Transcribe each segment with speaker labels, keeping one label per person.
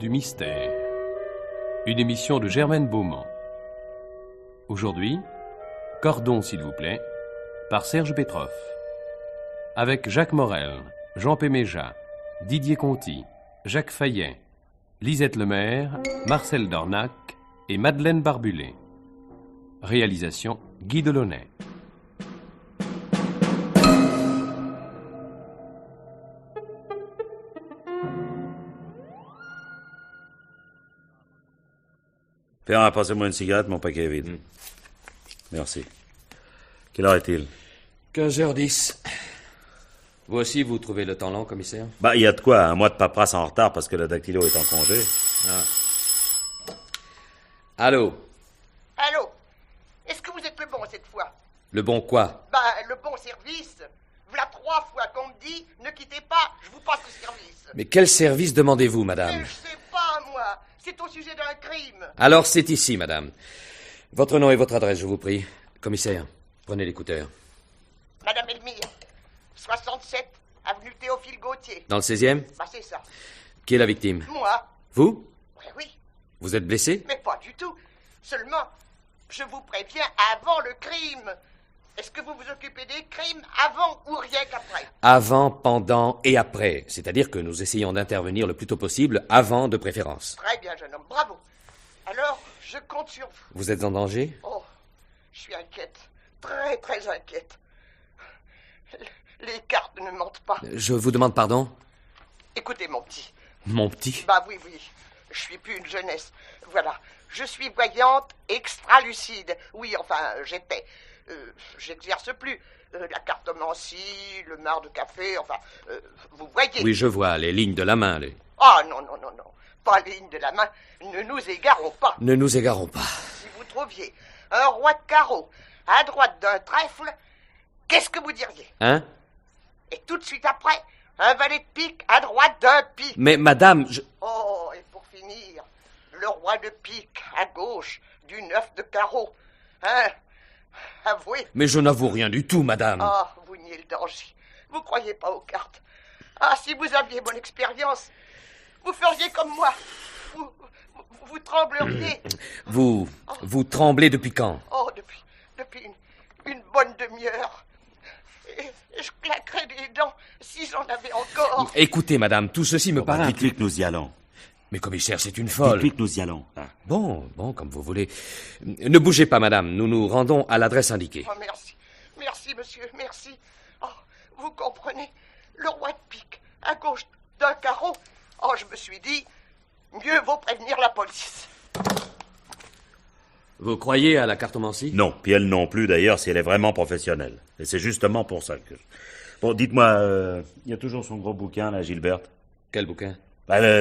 Speaker 1: du mystère. Une émission de Germaine Beaumont. Aujourd'hui, Cordon s'il vous plaît, par Serge Petroff. Avec Jacques Morel, Jean Péméja, Didier Conti, Jacques Fayet, Lisette Lemaire, Marcel Dornac et Madeleine Barbulé. Réalisation Guy Delaunay.
Speaker 2: Perrin, passez-moi une cigarette, mon paquet est vide. Merci. Quelle heure est-il?
Speaker 3: 15h10. Vous aussi, vous trouvez le temps long, commissaire?
Speaker 2: Il y a de quoi, un mois de paperasse en retard parce que le dactylo est en congé.
Speaker 3: Ah. Allô?
Speaker 4: Allô? Est-ce que vous êtes le bon cette fois?
Speaker 3: Le bon quoi?
Speaker 4: Le bon service. Voilà 3 fois qu'on me dit, ne quittez pas, je vous passe le service.
Speaker 3: Mais quel service demandez-vous, madame?
Speaker 4: Je sais pas, moi. C'est au sujet d'un crime.
Speaker 3: Alors, c'est ici, madame. Votre nom et votre adresse, je vous prie. Commissaire, prenez l'écouteur.
Speaker 4: Madame Elmire, 67, avenue Théophile Gautier.
Speaker 3: Dans le 16e?
Speaker 4: C'est ça.
Speaker 3: Qui est la victime?
Speaker 4: Moi?
Speaker 3: Vous?
Speaker 4: Oui.
Speaker 3: Vous êtes blessé?
Speaker 4: Mais pas du tout. Seulement, je vous préviens avant le crime. Est-ce que vous vous occupez des crimes avant ou rien qu'après?
Speaker 3: Avant, pendant et après. C'est-à-dire que nous essayons d'intervenir le plus tôt possible, avant de préférence.
Speaker 4: Très bien, jeune homme, bravo. Alors, je compte sur vous.
Speaker 3: Vous êtes en danger?
Speaker 4: Oh, je suis inquiète. Très, très inquiète. Les cartes ne mentent pas.
Speaker 3: Je vous demande pardon?
Speaker 4: Écoutez, mon petit.
Speaker 3: Mon petit?
Speaker 4: Oui. Je suis plus une jeunesse. Voilà. Je suis voyante extra-lucide. Oui, j'étais. J'exerce plus. La cartomancie, le marc de café, vous voyez.
Speaker 3: Oui, je vois, les lignes de la main, les...
Speaker 4: Ah, non. Pas les lignes de la main. Ne nous égarons pas.
Speaker 3: Ne nous égarons pas.
Speaker 4: Si vous trouviez un roi de carreau à droite d'un trèfle, qu'est-ce que vous diriez?
Speaker 3: Hein?
Speaker 4: Et tout de suite après, un valet de pique à droite d'un pique.
Speaker 3: Mais madame,
Speaker 4: Oh, et pour finir, le roi de pique à gauche du 9 de carreau. Hein? Avouez.
Speaker 3: Mais je n'avoue rien du tout, madame.
Speaker 4: Ah, vous niez le danger. Vous croyez pas aux cartes. Ah, si vous aviez mon expérience, vous feriez comme moi. Vous trembleriez.
Speaker 3: Vous tremblez depuis quand?
Speaker 4: Oh, depuis une bonne demi-heure. Et je claquerais des dents si j'en avais encore.
Speaker 3: Écoutez, madame, tout ceci me paraît...
Speaker 2: Dites-lui que nous y allons.
Speaker 3: Mais commissaire, c'est une folle.
Speaker 2: Dites-lui que nous y allons.
Speaker 3: Bon, comme vous voulez. Ne bougez pas, madame. Nous nous rendons à l'adresse indiquée.
Speaker 4: Oh, merci. Merci, monsieur, merci. Oh, vous comprenez, le roi de pique à gauche d'un carreau. Oh, je me suis dit, mieux vaut prévenir la police.
Speaker 3: Vous croyez à la cartomancie?
Speaker 2: Non, puis elle non plus, d'ailleurs, si elle est vraiment professionnelle. Et c'est justement pour ça que... Bon, dites-moi, il y a toujours son gros bouquin, là, Gilberte?
Speaker 3: Quel bouquin?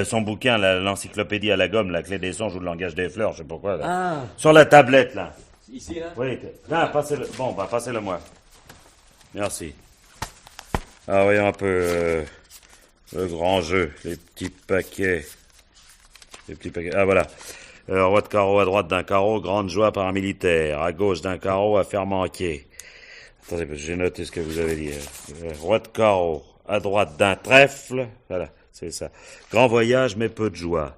Speaker 2: Son bouquin, l'encyclopédie à la gomme, la clé des songes ou le langage des fleurs, je sais pas quoi, là.
Speaker 3: Ah.
Speaker 2: Sur la tablette, là.
Speaker 3: Ici, là?
Speaker 2: Oui, passez-le. Bon, passez-le moi. Merci. Ah, voyons un peu, le grand jeu, les petits paquets. Ah, voilà. Roi de carreau à droite d'un carreau, grande joie paramilitaire. À gauche d'un carreau, affaire manquée. Attendez, j'ai noté ce que vous avez dit. Roi de carreau à droite d'un trèfle. Voilà, c'est ça. Grand voyage, mais peu de joie.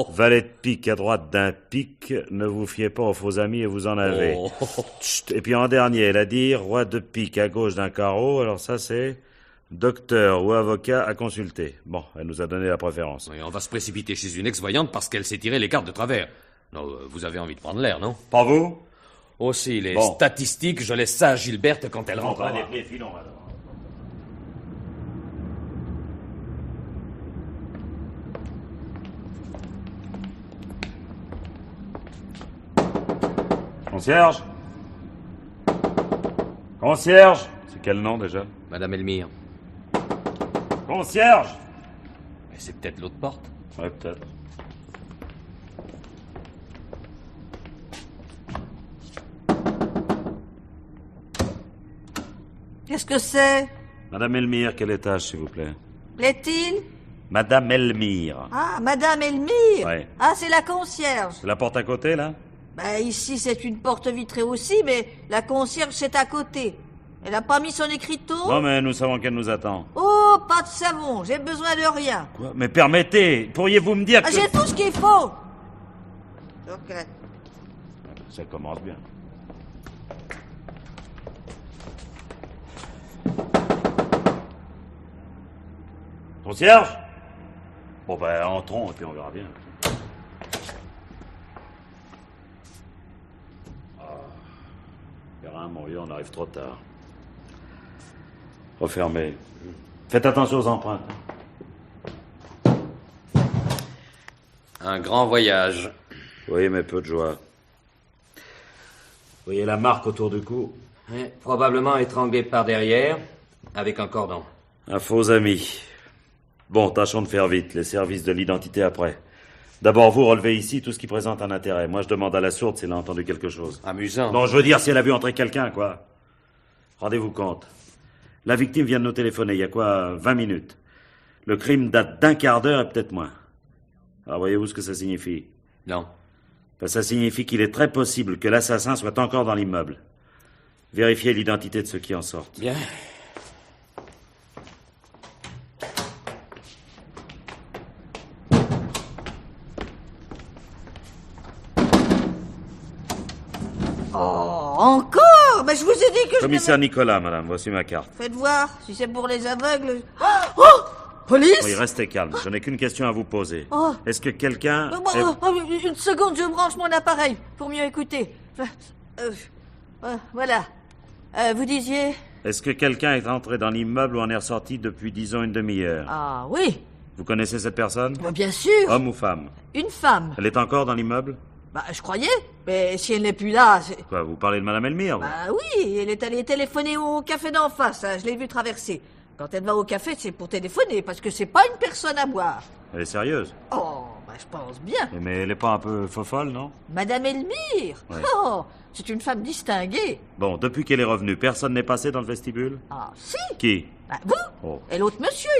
Speaker 2: Valet de pique à droite d'un pique. Ne vous fiez pas aux faux amis et vous en avez. Chut. Et puis en dernier, elle a dit roi de pique à gauche d'un carreau. Alors ça, c'est docteur ou avocat à consulter. Bon, elle nous a donné la préférence.
Speaker 3: Oui, on va se précipiter chez une ex-voyante parce qu'elle s'est tiré les cartes de travers. Non, vous avez envie de prendre l'air, non?
Speaker 2: Pas vous?
Speaker 3: Aussi, les statistiques, je laisse ça à Gilberte quand elle rentre.
Speaker 2: Allez, filons alors. Concierge? Concierge? C'est quel nom déjà?
Speaker 3: Madame Elmire.
Speaker 2: Concierge?
Speaker 3: Mais c'est peut-être l'autre porte.
Speaker 2: Ouais, peut-être.
Speaker 5: Qu'est-ce que c'est?
Speaker 2: Madame Elmire, quel étage, s'il vous plaît?
Speaker 5: Plaît-il?
Speaker 2: Madame Elmire.
Speaker 5: Ah, Madame Elmire?
Speaker 2: Ouais.
Speaker 5: Ah, c'est la concierge.
Speaker 2: C'est la porte à côté, là?
Speaker 5: Ici, c'est une porte vitrée aussi, mais la concierge, c'est à côté. Elle a pas mis son écriteau?
Speaker 2: Non, mais nous savons qu'elle nous attend.
Speaker 5: Oh, pas pas de savon, j'ai besoin de rien.
Speaker 2: Quoi? Mais permettez, pourriez-vous me dire
Speaker 5: Ah,
Speaker 2: que...
Speaker 5: j'ai tout ce qu'il faut. Ok.
Speaker 2: Ça commence bien. Concierge? Bon, ben, entrons et puis on verra bien. Perrin, mon vieux, on arrive trop tard. Refermez. Faites attention aux empreintes.
Speaker 3: Un grand voyage.
Speaker 2: Oui, mais peu de joie. Vous voyez la marque autour du cou?
Speaker 3: Probablement étranglé par derrière, avec un cordon.
Speaker 2: Un faux ami. Bon, tâchons de faire vite, les services de l'identité après. D'abord, vous relevez ici tout ce qui présente un intérêt. Moi, je demande à la sourde si elle a entendu quelque chose.
Speaker 3: Amusant.
Speaker 2: Non, je veux dire si elle a vu entrer quelqu'un, quoi. Rendez-vous compte. La victime vient de nous téléphoner, il y a quoi, 20 minutes. Le crime date d'un quart d'heure et peut-être moins. Alors, voyez-vous ce que ça signifie?
Speaker 3: Non.
Speaker 2: Ben, ça signifie qu'il est très possible que l'assassin soit encore dans l'immeuble. Vérifiez l'identité de ceux qui en sortent.
Speaker 3: Bien.
Speaker 5: Oh, encore? Mais je vous ai dit que
Speaker 2: Commissaire Nicolas, madame, voici ma carte.
Speaker 5: Faites voir, si c'est pour les aveugles... Oh! Police?
Speaker 2: Oui, restez calme, je n'ai qu'une question à vous poser.
Speaker 5: Oh.
Speaker 2: Est-ce que quelqu'un...
Speaker 5: Une seconde, je branche mon appareil pour mieux écouter. Voilà. Vous disiez...
Speaker 2: Est-ce que quelqu'un est entré dans l'immeuble ou en est ressorti depuis, disons, une demi-heure?
Speaker 5: Ah oui,
Speaker 2: Vous connaissez cette personne?
Speaker 5: bien sûr.
Speaker 2: Homme ou femme?
Speaker 5: Une femme.
Speaker 2: Elle est encore dans l'immeuble?
Speaker 5: Bah, je croyais. Mais si elle n'est plus là, c'est...
Speaker 2: Quoi, vous parlez de madame Elmire, vous?
Speaker 5: Bah oui, elle est allée téléphoner au café d'en face, hein, je l'ai vue traverser. Quand elle va au café, c'est pour téléphoner, parce que c'est pas une personne à boire.
Speaker 2: Elle est sérieuse?
Speaker 5: Oh, bah je pense bien.
Speaker 2: Mais elle est pas un peu fofolle, non?
Speaker 5: Madame Elmire.
Speaker 2: Ouais.
Speaker 5: Oh, c'est une femme distinguée.
Speaker 2: Bon, depuis qu'elle est revenue, personne n'est passé dans le vestibule?
Speaker 5: Ah, si.
Speaker 2: Qui?
Speaker 5: Bah, vous.
Speaker 2: Oh.
Speaker 5: Et l'autre monsieur,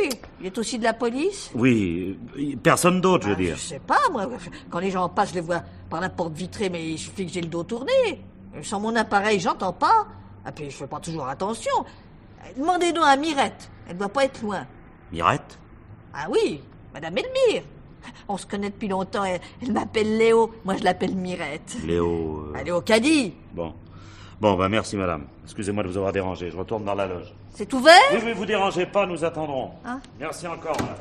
Speaker 5: il est aussi de la police.
Speaker 2: Oui, personne d'autre, je veux dire.
Speaker 5: Je sais pas, moi. Quand les gens passent, je les vois par la porte vitrée, mais il suffit que j'ai le dos tourné. Sans mon appareil, j'entends pas. Et puis, je fais pas toujours attention. Demandez-nous à Mirette. Elle doit pas être loin.
Speaker 2: Mirette?
Speaker 5: Ah oui, Madame Elmire. On se connaît depuis longtemps. Elle m'appelle Léo. Moi, je l'appelle Mirette.
Speaker 2: Léo...
Speaker 5: Léo Caddy.
Speaker 2: Bon. Bon, ben merci, madame. Excusez-moi de vous avoir dérangé. Je retourne dans la loge.
Speaker 5: C'est ouvert?
Speaker 2: Oui, oui, vous dérangez pas, nous attendrons.
Speaker 5: Hein?
Speaker 2: Merci encore, madame.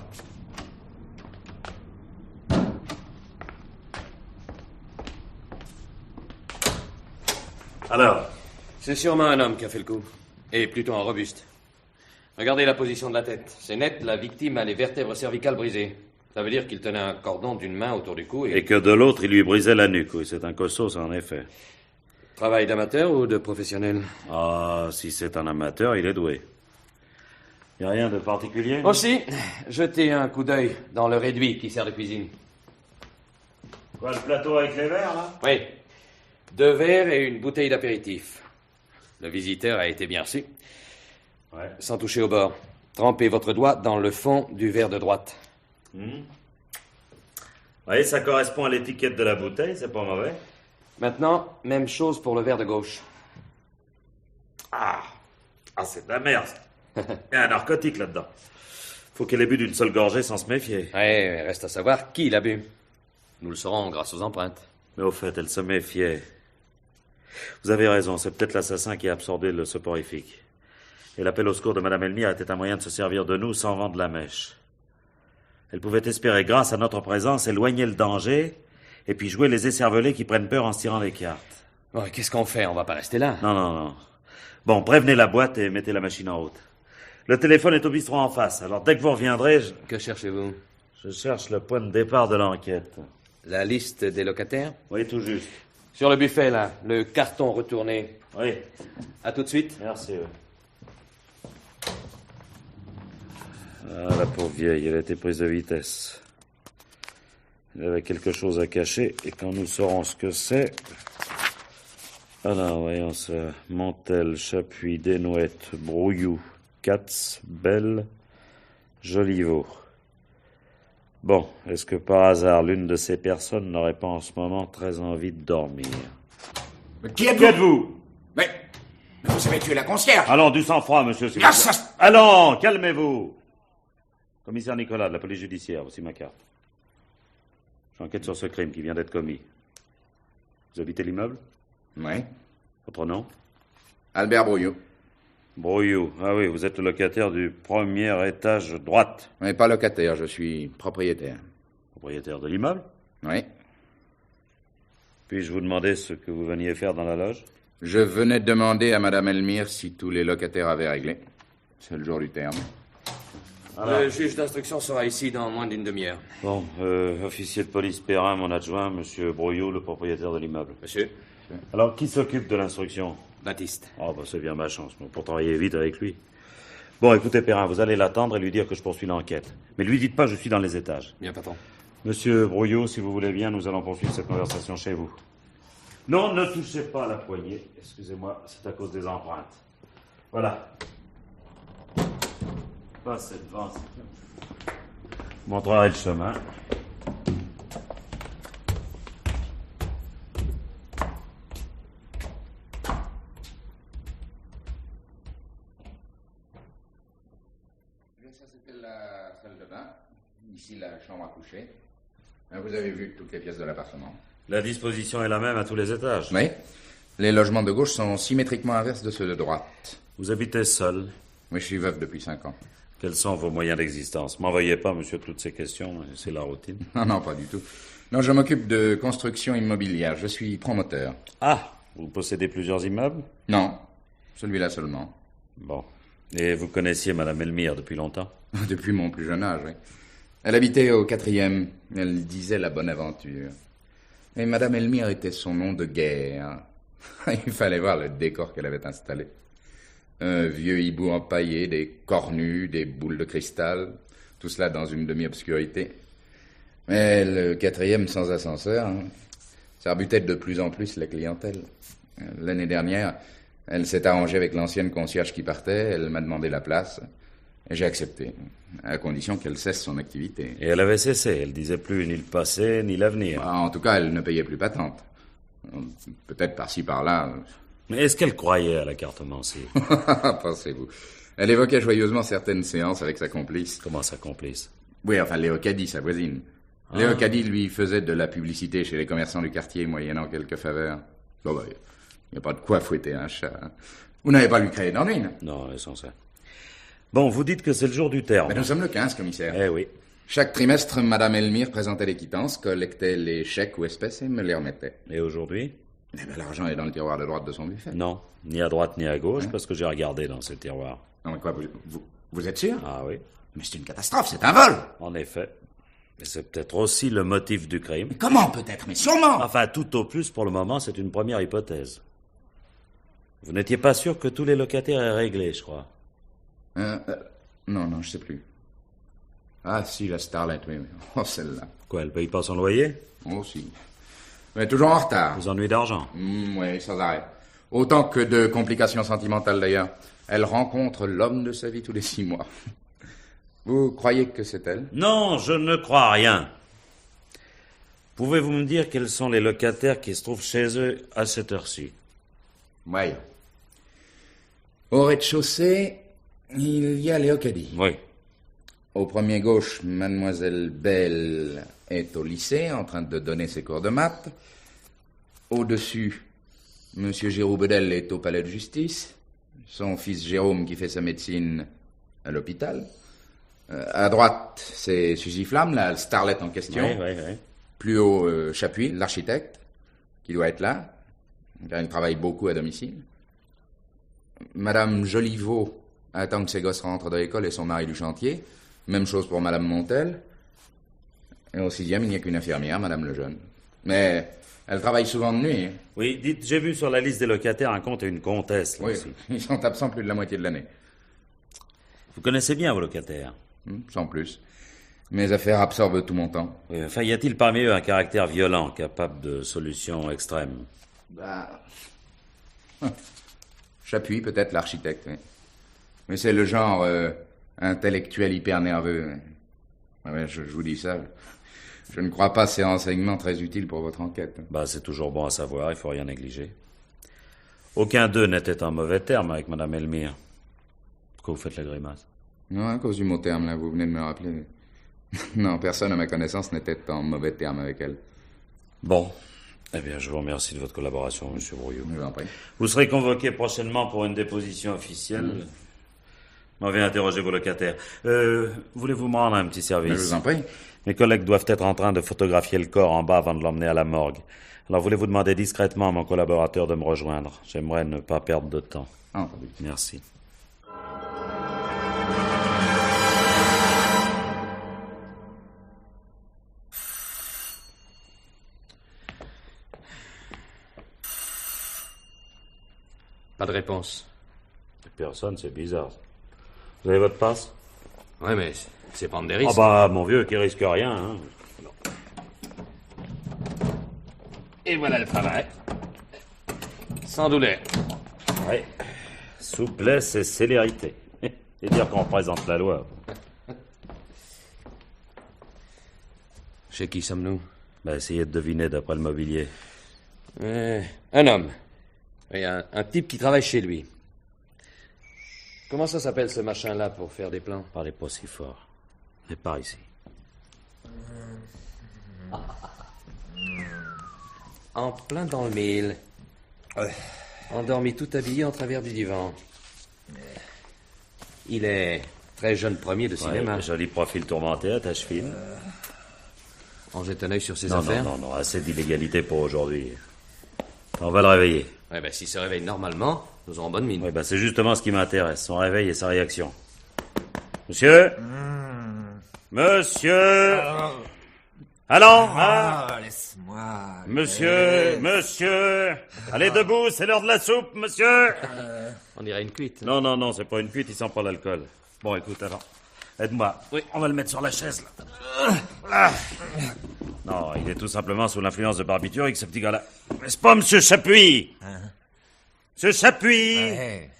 Speaker 2: Alors?
Speaker 3: C'est sûrement un homme qui a fait le coup. Et plutôt un robuste. Regardez la position de la tête. C'est net, la victime a les vertèbres cervicales brisées. Ça veut dire qu'il tenait un cordon d'une main autour du cou
Speaker 2: Et que de l'autre, il lui brisait la nuque. Oui, c'est un costaud, ça, en effet.
Speaker 3: Travail d'amateur ou de professionnel?
Speaker 2: Ah, si c'est un amateur, il est doué. Y a rien de particulier?
Speaker 3: Aussi, jetez un coup d'œil dans le réduit qui sert de cuisine.
Speaker 2: Quoi, le plateau avec les verres, là?
Speaker 3: Oui. 2 verres et une bouteille d'apéritif. Le visiteur a été bien reçu.
Speaker 2: Ouais.
Speaker 3: Sans toucher au bord. Trempez votre doigt dans le fond du verre de droite.
Speaker 2: Vous voyez, ça correspond à l'étiquette de la bouteille, c'est pas mauvais.
Speaker 3: Maintenant, même chose pour le verre de gauche.
Speaker 2: Ah, c'est de la merde. Il y a un narcotique là-dedans. Faut qu'elle ait bu d'une seule gorgée sans se méfier.
Speaker 3: Ouais, reste à savoir qui l'a bu. Nous le saurons grâce aux empreintes.
Speaker 2: Mais au fait, elle se méfiait. Vous avez raison, c'est peut-être l'assassin qui a absorbé le soporifique. Et l'appel au secours de Madame Elmire était un moyen de se servir de nous sans vendre la mèche. Elle pouvait espérer, grâce à notre présence, éloigner le danger et puis jouer les écervelés qui prennent peur en se tirant les cartes.
Speaker 3: Bon, qu'est-ce qu'on fait? On va pas rester là.
Speaker 2: Non, non, non. Bon, prévenez la boîte et mettez la machine en route. Le téléphone est au bistrot en face, alors dès que vous reviendrez,
Speaker 3: Que cherchez-vous?
Speaker 2: je cherche le point de départ de l'enquête.
Speaker 3: La liste des locataires?
Speaker 2: Oui, tout juste.
Speaker 3: Sur le buffet, là, le carton retourné.
Speaker 2: Oui,
Speaker 3: À tout de suite.
Speaker 2: merci. Oui. Ah, la pauvre vieille, elle a été prise de vitesse. Elle avait quelque chose à cacher, et quand nous saurons ce que c'est... Alors, voyons ça. Montel, Chapuis, Desnouettes, Brouillou, Katz, Belle, Joliveau. Bon, est-ce que par hasard, l'une de ces personnes n'aurait pas en ce moment très envie de dormir?
Speaker 6: Mais qui êtes-vous?
Speaker 2: Qui êtes-vous?
Speaker 6: Mais vous avez tué la concierge.
Speaker 2: Allons, du sang-froid, monsieur, s'il vous
Speaker 6: Ah,
Speaker 2: plaît.
Speaker 6: ça...
Speaker 2: Allons, calmez-vous. Commissaire Nicolas, de la police judiciaire, voici ma carte. J'enquête sur ce crime qui vient d'être commis. Vous habitez l'immeuble?
Speaker 7: Oui.
Speaker 2: Votre nom?
Speaker 7: Albert Brouillot.
Speaker 2: Brouillot. Ah oui, vous êtes le locataire du premier étage droite.
Speaker 7: Mais pas locataire, je suis propriétaire.
Speaker 2: Propriétaire de l'immeuble?
Speaker 7: Oui.
Speaker 2: Puis-je vous demander ce que vous veniez faire dans la loge?
Speaker 7: Je venais demander à Madame Elmire si tous les locataires avaient réglé. C'est le jour du terme.
Speaker 2: Alors.
Speaker 3: Le juge d'instruction sera ici dans moins d'une demi-heure.
Speaker 2: Bon, officier de police Perrin, mon adjoint, monsieur Brouillot, le propriétaire de l'immeuble.
Speaker 3: Monsieur?
Speaker 2: Alors, qui s'occupe de l'instruction?
Speaker 3: Baptiste.
Speaker 2: Oh, bah, c'est bien ma chance, pour travailler vite avec lui. Bon, écoutez, Perrin, vous allez l'attendre et lui dire que je poursuis l'enquête. Mais lui dites pas que je suis dans les étages.
Speaker 3: Bien, patron.
Speaker 2: Monsieur Brouillot, si vous voulez bien, nous allons poursuivre cette conversation chez vous. Non, ne touchez pas à la poignée. Excusez-moi, c'est à cause des empreintes. Voilà. Passez devant. Montrerai le chemin.
Speaker 7: Ça, c'était la salle de bain. Ici, la chambre à coucher. Vous avez vu toutes les pièces de l'appartement.
Speaker 2: La disposition est la même à tous les étages.
Speaker 7: Oui. Les logements de gauche sont symétriquement inverses de ceux de droite.
Speaker 2: Vous habitez seul.
Speaker 7: Oui, je suis veuf depuis 5 ans.
Speaker 2: Quels sont vos moyens d'existence? M'envoyez pas, monsieur, toutes ces questions. C'est la routine.
Speaker 7: Non, pas du tout. Non, je m'occupe de construction immobilière. Je suis promoteur.
Speaker 2: Ah, vous possédez plusieurs immeubles?
Speaker 7: Non, celui-là seulement.
Speaker 2: Bon. Et vous connaissiez Madame Elmire depuis longtemps?
Speaker 7: Depuis mon plus jeune âge, oui. Elle habitait au 4e. Elle disait la bonne aventure. Et Madame Elmire était son nom de guerre. Il fallait voir le décor qu'elle avait installé. Un vieux hibou empaillé, des cornus, des boules de cristal, tout cela dans une demi-obscurité. Mais le 4e sans ascenseur, ça rebutait de plus en plus la clientèle. L'année dernière, elle s'est arrangée avec l'ancienne concierge qui partait, elle m'a demandé la place, et j'ai accepté, à condition qu'elle cesse son activité.
Speaker 2: Et elle avait cessé, elle disait plus ni le passé, ni l'avenir.
Speaker 7: En tout cas, elle ne payait plus patente. Peut-être par-ci, par-là.
Speaker 2: Mais est-ce qu'elle croyait à la cartomancie?
Speaker 7: Pensez-vous. Elle évoquait joyeusement certaines séances avec sa complice.
Speaker 2: Comment sa complice?
Speaker 7: Oui, enfin, Léo Caddy, sa voisine. Léo Caddy lui faisait de la publicité chez les commerçants du quartier, moyennant quelques faveurs. Bon, bah, il n'y a pas de quoi fouetter un chat. Vous n'avez pas lui créé d'ennui, non?
Speaker 2: Non, l'essentiel. Bon, vous dites que c'est le jour du terme.
Speaker 7: Mais nous sommes le 15, commissaire.
Speaker 2: Eh oui.
Speaker 7: Chaque trimestre, Madame Elmire présentait les quittances, collectait les chèques ou espèces et me les remettait.
Speaker 2: Et aujourd'hui?
Speaker 7: Eh ben, l'argent est dans le tiroir de droite de son buffet.
Speaker 2: Non, ni à droite ni à gauche, parce que j'ai regardé dans ces tiroirs.
Speaker 7: Non, mais quoi, vous êtes sûr?
Speaker 2: Ah oui,
Speaker 7: Mais c'est une catastrophe, c'est un vol!
Speaker 2: en effet. Mais c'est peut-être aussi le motif du crime.
Speaker 7: Mais comment peut-être? Mais sûrement!
Speaker 2: Enfin, tout au plus, pour le moment, c'est une première hypothèse. Vous n'étiez pas sûr que tous les locataires aient réglé, je crois.
Speaker 7: Non, je sais plus. Ah, si, la Starlet, oui. Oh, celle-là.
Speaker 2: Quoi, elle paye pas son loyer?
Speaker 7: Oh, si. Mais toujours en retard.
Speaker 2: Vous ennuis d'argent?
Speaker 7: Oui, sans arrêt. Autant que de complications sentimentales, d'ailleurs. Elle rencontre l'homme de sa vie tous les 6 mois. Vous croyez que c'est elle?
Speaker 2: Non, je ne crois rien. Pouvez-vous me dire quels sont les locataires qui se trouvent chez eux à cette heure-ci?
Speaker 7: Oui. Au rez-de-chaussée, il y a Léo Caddy.
Speaker 2: Oui.
Speaker 7: Au premier gauche, Mademoiselle Belle est au lycée, en train de donner ses cours de maths. Au-dessus, Monsieur Giroud Bedel est au palais de justice. Son fils Jérôme, qui fait sa médecine, à l'hôpital. À droite, c'est Suzy Flamme, la starlette en question.
Speaker 2: Oui.
Speaker 7: Plus haut, Chapuis, l'architecte, qui doit être là, car il travaille beaucoup à domicile. Madame Joliveau attend que ses gosses rentrent de l'école et son mari du chantier. Même chose pour Madame Montel. Et au 6e, il n'y a qu'une infirmière, Madame Lejeune. Mais elle travaille souvent de nuit.
Speaker 2: Oui, dites, j'ai vu sur la liste des locataires un comte et une comtesse, là
Speaker 7: Oui,
Speaker 2: aussi.
Speaker 7: ils sont absents plus de la moitié de l'année.
Speaker 2: Vous connaissez bien vos locataires?
Speaker 7: Sans plus. Mes affaires absorbent tout mon temps.
Speaker 2: Oui, enfin, y a-t-il parmi eux un caractère violent, capable de solutions extrêmes?
Speaker 7: Chapuis, peut-être, l'architecte, oui. Mais c'est le genre intellectuel hyper nerveux. Ouais, je vous dis ça. Je ne crois pas ces renseignements très utiles pour votre enquête.
Speaker 2: C'est toujours bon à savoir, il faut rien négliger. Aucun d'eux n'était en mauvais terme avec Madame Elmire. Pourquoi vous faites la grimace?
Speaker 7: Non, à cause du mot terme, là, vous venez de me rappeler. Non, personne à ma connaissance n'était en mauvais terme avec elle.
Speaker 2: Bon. Eh bien, je vous remercie de votre collaboration, monsieur Brouillot.
Speaker 7: Je vous en prie.
Speaker 2: Vous serez convoqué prochainement pour une déposition officielle. On vient interroger vos locataires. Voulez-vous me rendre un petit service?
Speaker 7: Je vous en prie.
Speaker 2: Mes collègues doivent être en train de photographier le corps en bas avant de l'emmener à la morgue. Alors, voulez-vous demander discrètement à mon collaborateur de me rejoindre? J'aimerais ne pas perdre de temps.
Speaker 7: Entendu.
Speaker 2: Merci.
Speaker 3: Pas de réponse.
Speaker 2: Personne, c'est bizarre. Vous avez votre passe?
Speaker 3: Ouais, mais c'est prendre des
Speaker 2: Ah
Speaker 3: risques.
Speaker 2: bah, mon vieux, qui risque rien, hein.
Speaker 3: Et voilà le travail. Sans douleur.
Speaker 2: Ouais. Souplesse et célérité. Et dire qu'on représente la loi.
Speaker 3: Chez qui sommes-nous?
Speaker 2: Bah, essayez de deviner d'après le mobilier.
Speaker 3: Un homme. Et un type qui travaille chez lui. Comment ça s'appelle ce machin-là pour faire des plans?
Speaker 2: Parlez pas si fort. Mais par ici.
Speaker 3: En plein dans le mille. Endormi tout habillé en travers du divan. Il est très jeune premier de cinéma.
Speaker 2: Ouais, joli profil tourmenté, attache fine.
Speaker 3: On jette un œil sur ses
Speaker 2: Non,
Speaker 3: affaires.
Speaker 2: non, assez d'illégalité pour aujourd'hui. On va le réveiller.
Speaker 3: Ouais, ben, s'il se réveille normalement, nous aurons bonne mine.
Speaker 2: Oui, c'est justement ce qui m'intéresse, son réveil et sa réaction. Monsieur? Monsieur? Allons, hein?
Speaker 6: Laisse-moi.
Speaker 2: Monsieur! Allez debout, c'est l'heure de la soupe, monsieur!
Speaker 3: On dirait une cuite.
Speaker 2: Non, c'est pas une cuite, il sent pas l'alcool. Bon, écoute, alors, aide-moi.
Speaker 3: Oui.
Speaker 2: On va le mettre sur la chaise, là. Non, il est tout simplement sous l'influence de barbiturique, ce petit gars-là. N'est-ce pas, monsieur Chapuis? Monsieur Chapuis!
Speaker 6: Ouais.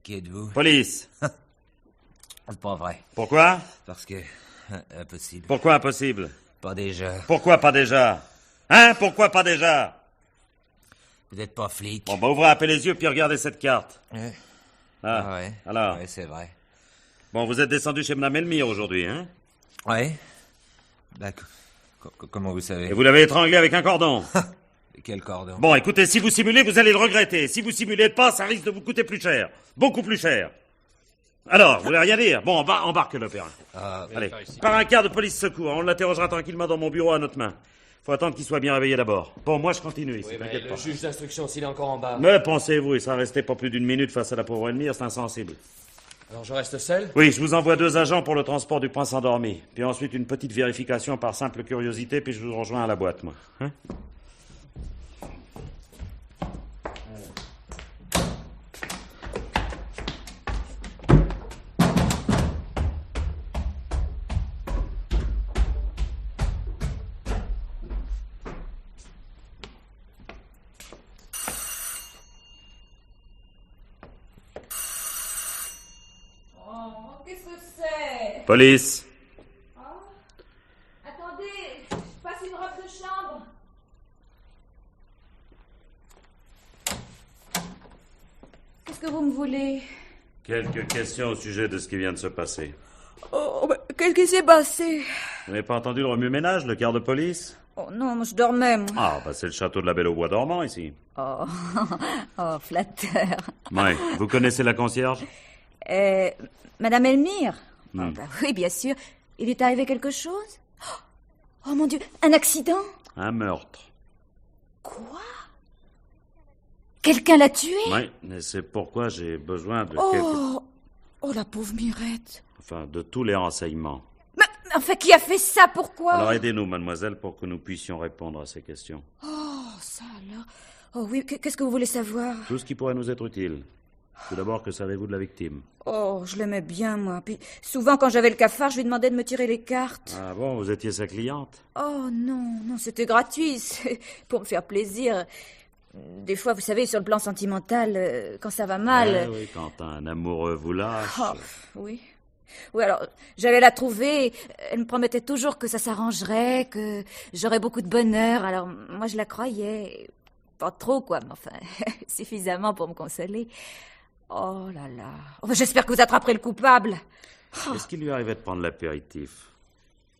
Speaker 6: Qui êtes-vous?
Speaker 2: Police.
Speaker 6: C'est pas vrai.
Speaker 2: Pourquoi?
Speaker 6: Parce que... impossible.
Speaker 2: Pourquoi impossible?
Speaker 6: Pas déjà.
Speaker 2: Pourquoi pas déjà? Hein? Pourquoi pas déjà?
Speaker 6: Vous n'êtes pas flic.
Speaker 2: Bon, ouvrez un peu les yeux, puis regardez cette carte.
Speaker 6: Ouais.
Speaker 2: Ah,
Speaker 6: ouais.
Speaker 2: alors?
Speaker 6: Ouais, c'est vrai.
Speaker 2: Bon, vous êtes descendu chez Mme Elmire aujourd'hui, hein?
Speaker 6: Ouais. Bah, comment vous savez?
Speaker 2: Et vous l'avez étranglé avec un cordon.
Speaker 6: Quel cordon?
Speaker 2: Bon, écoutez, si vous simulez, vous allez le regretter. Si vous simulez pas, ça risque de vous coûter plus cher. Beaucoup plus cher. Alors, vous voulez rien dire? Bon, embarque l'opéra. Allez, par un quart de police secours. On l'interrogera tranquillement dans mon bureau à notre main. Faut attendre qu'il soit bien réveillé d'abord. Bon, moi, je continue ici,
Speaker 3: Oui, mais
Speaker 2: t'inquiète
Speaker 3: le
Speaker 2: pas.
Speaker 3: juge d'instruction, s'il est encore en bas.
Speaker 2: Mais pensez-vous, il sera resté pas plus d'une minute face à la pauvre Elmire, c'est insensible.
Speaker 3: Alors je reste seul?
Speaker 2: Oui, je vous envoie 2 agents pour le transport du prince endormi. Puis ensuite, une petite vérification par simple curiosité, puis je vous rejoins à la boîte, moi. Hein?
Speaker 8: Qu'est-ce que c'est?
Speaker 2: Police.
Speaker 8: Attendez, je passe une robe de chambre. Qu'est-ce que vous me voulez?
Speaker 2: Quelques questions au sujet de ce qui vient de se passer.
Speaker 8: Oh, qu'est-ce qui s'est passé?
Speaker 2: Vous n'avez pas entendu le remue-ménage, le quart de police?
Speaker 8: Oh non, moi je dormais, moi.
Speaker 2: Ah, c'est le château de la Belle au Bois dormant, ici.
Speaker 8: Oh, oh, flatteur.
Speaker 2: Ouais. Vous connaissez la concierge?
Speaker 8: Madame Elmire? Oh, bah oui, bien sûr. Il est arrivé quelque chose? Oh mon Dieu, un accident?
Speaker 2: Un meurtre.
Speaker 8: Quoi? Quelqu'un l'a tué?
Speaker 2: Oui, mais c'est pourquoi j'ai besoin de
Speaker 8: Oh, la pauvre Mirette.
Speaker 2: Enfin, de tous les renseignements.
Speaker 8: Mais enfin, qui a fait ça? Pourquoi?
Speaker 2: Alors aidez-nous, mademoiselle, pour que nous puissions répondre à ces questions.
Speaker 8: Oh, ça alors. Oh oui, qu'est-ce que vous voulez savoir?
Speaker 2: Tout ce qui pourrait nous être utile. Tout d'abord, que savez-vous de la victime?
Speaker 8: Oh, je l'aimais bien, moi. Puis souvent, quand j'avais le cafard, je lui demandais de me tirer les cartes.
Speaker 2: Ah bon, vous étiez sa cliente?
Speaker 8: Oh non, c'était gratuit, c'est pour me faire plaisir. Des fois, vous savez, sur le plan sentimental, quand ça va mal...
Speaker 2: Oui, quand un amoureux vous lâche...
Speaker 8: Oh, oui. Oui, alors, j'allais la trouver. Elle me promettait toujours que ça s'arrangerait, que j'aurais beaucoup de bonheur. Alors, moi, je la croyais. Pas trop, quoi, mais enfin, suffisamment pour me consoler. Oh là là. Oh, j'espère que vous attraperez le coupable.
Speaker 2: Est-ce qu'il lui arrivait de prendre l'apéritif?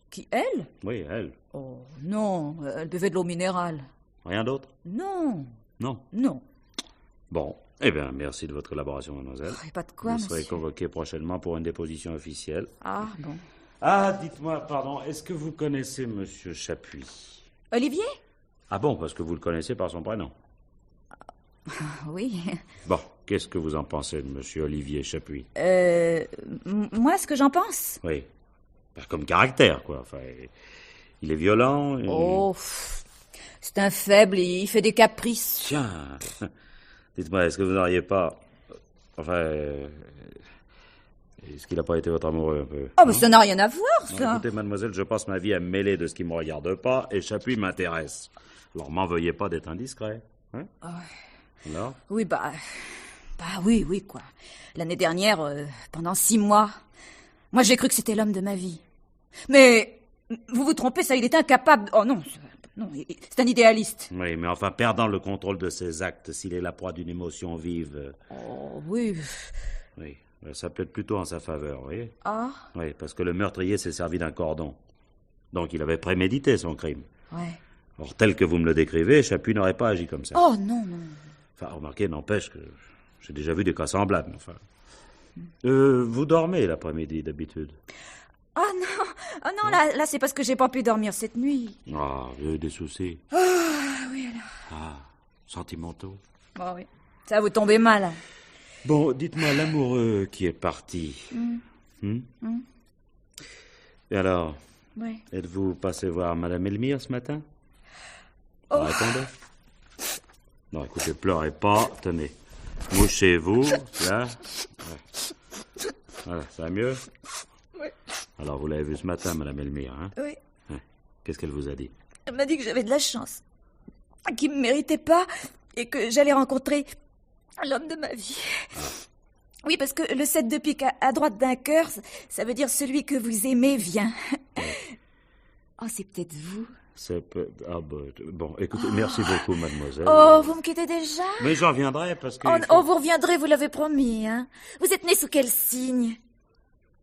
Speaker 8: Qui, elle?
Speaker 2: Oui, elle.
Speaker 8: Oh, non, elle buvait de l'eau minérale.
Speaker 2: Rien d'autre?
Speaker 8: Non,
Speaker 2: Non.
Speaker 8: non.
Speaker 2: Bon. Eh bien, merci de votre collaboration, mademoiselle.
Speaker 8: Oh, et pas de quoi,
Speaker 2: Vous serez
Speaker 8: monsieur.
Speaker 2: convoqué prochainement pour une déposition officielle.
Speaker 8: Ah, bon.
Speaker 2: Ah, dites-moi, pardon, est-ce que vous connaissez Monsieur Chapuis?
Speaker 8: Olivier?
Speaker 2: Ah bon, parce que vous le connaissez par son prénom.
Speaker 8: Oui.
Speaker 2: Bon, qu'est-ce que vous en pensez de Monsieur Olivier Chapuis?
Speaker 8: Moi, ce que j'en pense?
Speaker 2: Oui. Ben, comme caractère, quoi. Enfin, il est violent.
Speaker 8: Oh, c'est un faible, il fait des caprices.
Speaker 2: Tiens, dites-moi, est-ce que vous n'auriez pas... Enfin, est-ce qu'il n'a pas été votre amoureux un peu?
Speaker 8: Oh, mais ça n'a rien à voir,
Speaker 2: Non,
Speaker 8: ça.
Speaker 2: écoutez, mademoiselle, je passe ma vie à me mêler de ce qui ne me regarde pas, et Chapuis m'intéresse. Alors, m'en veuillez pas d'être indiscret. Hein? Alors?
Speaker 8: Oui, oui, quoi. L'année dernière, pendant 6 mois, moi j'ai cru que c'était l'homme de ma vie. Mais vous vous trompez, ça, il est incapable... Oh non, c'est un idéaliste.
Speaker 2: Oui, mais enfin, perdant le contrôle de ses actes, s'il est la proie d'une émotion vive...
Speaker 8: Oh, oui.
Speaker 2: Oui, ça plaide plutôt en sa faveur, vous voyez?
Speaker 8: Ah?
Speaker 2: Oui, parce que le meurtrier s'est servi d'un cordon. Donc il avait prémédité son crime.
Speaker 8: Ouais.
Speaker 2: Or, tel que vous me le décrivez, Chapuis n'aurait pas agi comme ça.
Speaker 8: Oh, non.
Speaker 2: Enfin, remarquez, n'empêche que j'ai déjà vu des cas semblables, enfin. Vous dormez l'après-midi, d'habitude?
Speaker 8: Oh non, là c'est parce que j'ai pas pu dormir cette nuit.
Speaker 2: Ah, vous avez des soucis?
Speaker 8: Ah, oui, alors.
Speaker 2: Ah, sentimentaux?
Speaker 8: Oh, oui. Ça vous tombez mal.
Speaker 2: Bon, dites-moi, l'amoureux qui est parti. Et alors,
Speaker 8: Ouais.
Speaker 2: êtes-vous passé voir Madame Elmire ce matin?
Speaker 8: Oh.
Speaker 2: Répondez. Non, écoutez, pleurez pas. Tenez, mouchez-vous, là. Ouais. Voilà, ça va mieux?
Speaker 8: Oui.
Speaker 2: Alors, vous l'avez vu ce matin, Madame Elmire, hein?
Speaker 8: Oui.
Speaker 2: Ouais. Qu'est-ce qu'elle vous a dit?
Speaker 8: Elle m'a dit que j'avais de la chance, qu'il me méritait pas et que j'allais rencontrer l'homme de ma vie.
Speaker 2: Ah.
Speaker 8: Oui, parce que le 7 de pique à droite d'un cœur, ça veut dire celui que vous aimez vient. Oh, c'est peut-être vous.
Speaker 2: Ah, bon, écoutez, merci beaucoup, mademoiselle.
Speaker 8: Oh, vous me quittez déjà?
Speaker 2: Mais j'en reviendrai parce que...
Speaker 8: Oh, vous reviendrez, vous l'avez promis, hein. Vous êtes né sous quel signe?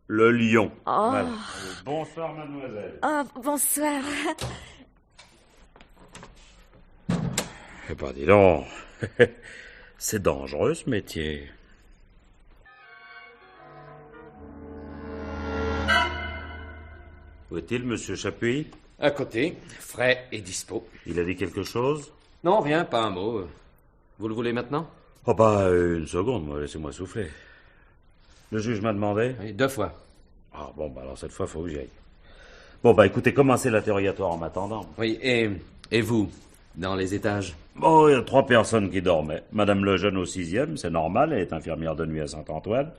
Speaker 2: Le lion.
Speaker 8: Oh.
Speaker 2: Voilà. Bonsoir, mademoiselle.
Speaker 8: Oh, bonsoir.
Speaker 2: Eh ben, dis donc, c'est dangereux, ce métier. Où est-il, monsieur Chapuis?
Speaker 3: À côté, frais et dispo.
Speaker 2: Il a dit quelque chose?
Speaker 3: Non, rien, pas un mot. Vous le voulez maintenant?
Speaker 2: Oh, bah, une seconde, laissez-moi souffler. Le juge m'a demandé?
Speaker 3: Oui, 2 fois.
Speaker 2: Ah, bon, bah, alors cette fois, faut que j'y aille. Bon, bah, écoutez, commencez l'interrogatoire en m'attendant.
Speaker 3: Oui, et vous, dans les étages?
Speaker 2: Bon, il y a 3 personnes qui dormaient. Madame Lejeune au 6e, c'est normal, elle est infirmière de nuit à Saint-Antoine.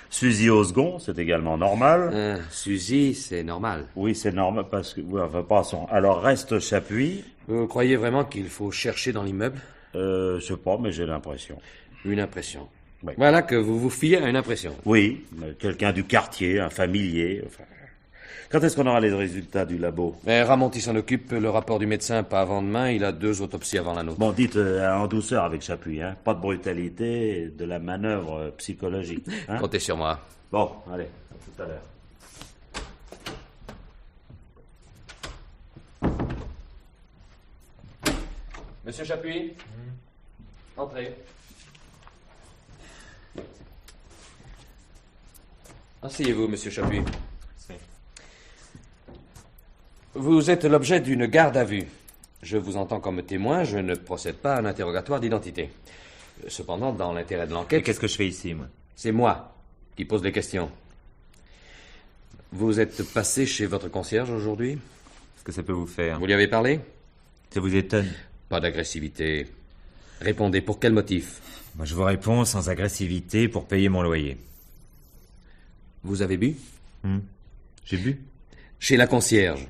Speaker 2: Suzy au second, c'est également normal.
Speaker 3: Suzy, c'est normal.
Speaker 2: Oui, c'est normal, parce que... Oui, enfin, passons. Alors, reste Chapuis.
Speaker 3: Vous croyez vraiment qu'il faut chercher dans l'immeuble?
Speaker 2: Je sais pas, mais j'ai l'impression.
Speaker 3: Une impression.
Speaker 2: Oui.
Speaker 3: Voilà que vous vous fiez à une impression.
Speaker 2: Oui, quelqu'un du quartier, un familier, enfin... Quand est-ce qu'on aura les résultats du labo?
Speaker 3: Mais Ramonti s'en occupe, le rapport du médecin pas avant demain, il a 2 autopsies avant la nôtre.
Speaker 2: Bon, dites en douceur avec Chapuis, hein. Pas de brutalité, de la manœuvre psychologique. Hein?
Speaker 3: Comptez sur moi.
Speaker 2: Bon, allez, à tout à l'heure.
Speaker 3: Monsieur Chapuis, entrez. Asseyez-vous, monsieur Chapuis. Vous êtes l'objet d'une garde à vue. Je vous entends comme témoin, je ne procède pas à un interrogatoire d'identité. Cependant, dans l'intérêt de l'enquête...
Speaker 6: Qu'est-ce que je fais ici, moi?
Speaker 3: C'est moi qui pose les questions. Vous êtes passé chez votre concierge aujourd'hui?
Speaker 6: Qu'est-ce que ça peut vous faire?
Speaker 3: Vous lui avez parlé?
Speaker 6: Ça vous étonne?
Speaker 3: Pas d'agressivité. Répondez, pour quel motif?
Speaker 6: Moi, je vous réponds sans agressivité pour payer mon loyer.
Speaker 3: Vous avez bu?
Speaker 6: J'ai bu?
Speaker 3: Chez la concierge.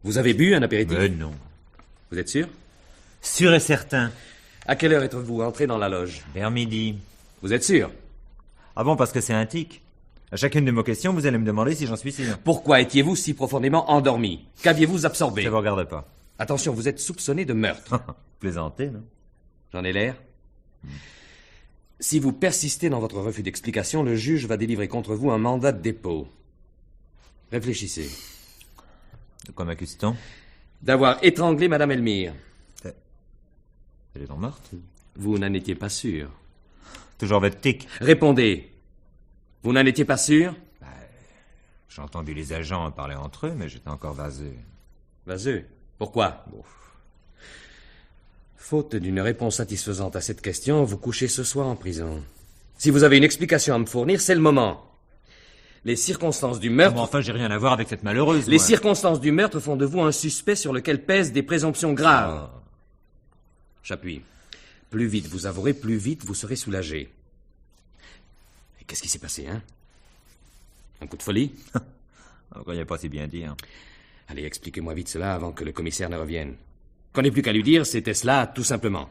Speaker 3: Vous avez bu un apéritif?
Speaker 6: Non.
Speaker 3: Vous êtes sûr?
Speaker 6: Sûr et certain.
Speaker 3: À quelle heure êtes-vous entré dans la loge?
Speaker 6: Vers midi.
Speaker 3: Vous êtes sûr?
Speaker 6: Ah bon, parce que c'est un tic. À chacune de vos questions, vous allez me demander si j'en suis sûr.
Speaker 3: Pourquoi étiez-vous si profondément endormi? Qu'aviez-vous absorbé?
Speaker 6: Ça vous regarde pas.
Speaker 3: Attention, vous êtes soupçonné de meurtre.
Speaker 6: Plaisantez, non?
Speaker 3: J'en ai l'air? Si vous persistez dans votre refus d'explication, le juge va délivrer contre vous un mandat de dépôt. Réfléchissez.
Speaker 6: De quoi m'accuse-t-on?
Speaker 3: D'avoir étranglé Madame Elmire.
Speaker 6: Elle est donc morte?
Speaker 3: Vous n'en étiez pas sûr.
Speaker 6: Toujours votre tic.
Speaker 3: Répondez. Vous n'en étiez pas sûr?
Speaker 6: J'ai entendu les agents parler entre eux, mais j'étais encore vaseux.
Speaker 3: Vaseux. Pourquoi? Faute d'une réponse satisfaisante à cette question, vous couchez ce soir en prison. Si vous avez une explication à me fournir, c'est le moment. Les circonstances du meurtre...
Speaker 6: Mais enfin, j'ai rien à voir avec cette malheureuse,
Speaker 3: Les
Speaker 6: moi.
Speaker 3: circonstances du meurtre font de vous un suspect sur lequel pèsent des présomptions graves. J'appuie. Plus vite vous avouerez, plus vite vous serez soulagé. Et qu'est-ce qui s'est passé, hein? Un coup de folie?
Speaker 6: On ne croyait pas si bien dire.
Speaker 3: Allez, expliquez-moi vite cela avant que le commissaire ne revienne. Qu'on n'ait plus qu'à lui dire, c'était cela, tout simplement.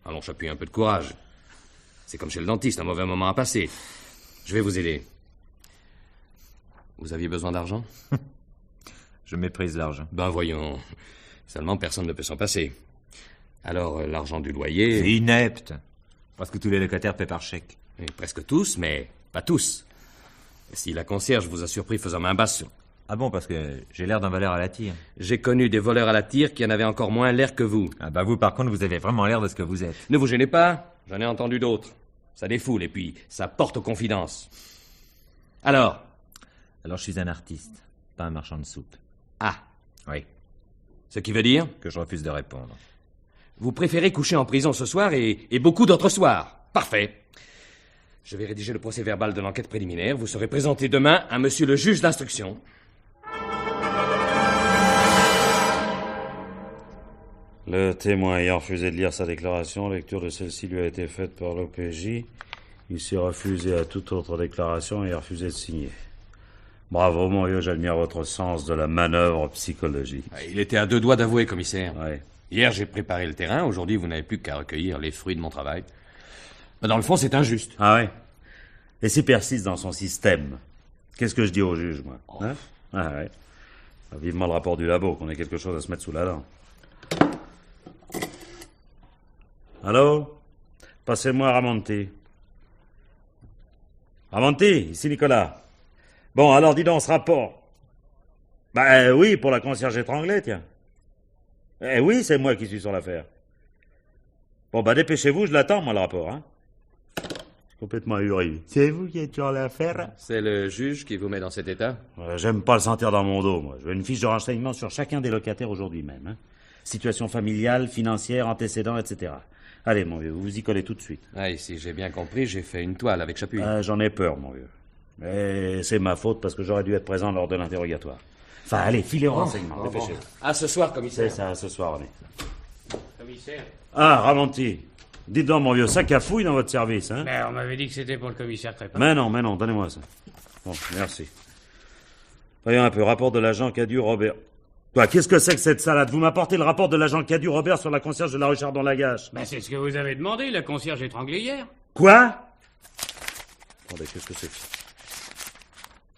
Speaker 3: Allons, j'appuie un peu de courage. C'est comme chez le dentiste, un mauvais moment à passer. Je vais vous aider. Vous aviez besoin d'argent?
Speaker 6: Je méprise l'argent.
Speaker 3: Ben voyons. Seulement, personne ne peut s'en passer. Alors, l'argent du loyer...
Speaker 6: C'est inepte. Parce que tous les locataires paient par chèque.
Speaker 3: Et presque tous, mais pas tous. Si la concierge vous a surpris faisant main basse sur...
Speaker 6: Ah bon, parce que j'ai l'air d'un voleur à la tire.
Speaker 3: J'ai connu des voleurs à la tire qui en avaient encore moins l'air que vous.
Speaker 6: Ah bah vous, par contre, vous avez vraiment l'air de ce que vous êtes.
Speaker 3: Ne vous gênez pas, j'en ai entendu d'autres. Ça défoule et puis ça porte aux confidences. Alors
Speaker 6: je suis un artiste, pas un marchand de soupe.
Speaker 3: Ah,
Speaker 6: Oui,
Speaker 3: ce qui veut dire
Speaker 6: que je refuse de répondre.
Speaker 3: vous préférez coucher en prison ce soir et beaucoup d'autres soirs. Parfait. Je vais rédiger le procès-verbal de l'enquête préliminaire. Vous serez présenté demain à monsieur le juge d'instruction.
Speaker 2: Le témoin ayant refusé de lire sa déclaration, lecture de celle-ci lui a été faite par l'OPJ. Il s'est refusé à toute autre déclaration et a refusé de signer. Bravo, mon vieux, j'admire votre sens de la manœuvre psychologique.
Speaker 3: Il était à deux doigts d'avouer, commissaire.
Speaker 2: Ouais.
Speaker 3: Hier, j'ai préparé le terrain. Aujourd'hui, vous n'avez plus qu'à recueillir les fruits de mon travail. Mais dans le fond, c'est injuste.
Speaker 2: Ah ouais? Et s'il persiste dans son système, qu'est-ce que je dis au juge, moi? Hein? Ah ouais. Vivement le rapport du labo, qu'on ait quelque chose à se mettre sous la dent. Allô? Passez-moi Ramonti. Ramonti, ici Nicolas. Bon, alors dis donc ce rapport. Oui, pour la concierge étranglée, tiens. Oui, c'est moi qui suis sur l'affaire. Bon, dépêchez-vous, je l'attends, moi, le rapport, hein. Complètement ahuri. C'est vous qui êtes sur l'affaire?
Speaker 3: C'est le juge qui vous met dans cet état?
Speaker 2: J'aime pas le sentir dans mon dos, moi. Je veux une fiche de renseignement sur chacun des locataires aujourd'hui même, hein. Situation familiale, financière, antécédents, etc. Allez, mon vieux, vous vous y collez tout de suite.
Speaker 3: Ah, si j'ai bien compris, j'ai fait une toile avec Chapuis.
Speaker 2: J'en ai peur, mon vieux. Mais c'est ma faute parce que j'aurais dû être présent lors de l'interrogatoire. Enfin, allez, filez au renseignement, dépêchez-vous.
Speaker 3: À ce soir, commissaire.
Speaker 2: C'est ça, ce soir, on est.
Speaker 9: Commissaire.
Speaker 2: Ah, Ramonti. Dites donc, mon vieux, ça cafouille dans votre service, hein?
Speaker 9: Mais on m'avait dit que c'était pour le commissaire Crépin.
Speaker 2: Mais non, donnez-moi ça. Bon, merci. Voyons un peu, rapport de l'agent Cadu Robert. Toi, qu'est-ce que c'est que cette salade? Vous m'apportez le rapport de l'agent Cadu Robert sur la concierge de la rue Chardon-Lagache.
Speaker 9: C'est ce que vous avez demandé, la concierge étranglée hier.
Speaker 2: Quoi? Attendez, qu'est-ce que c'est que ça?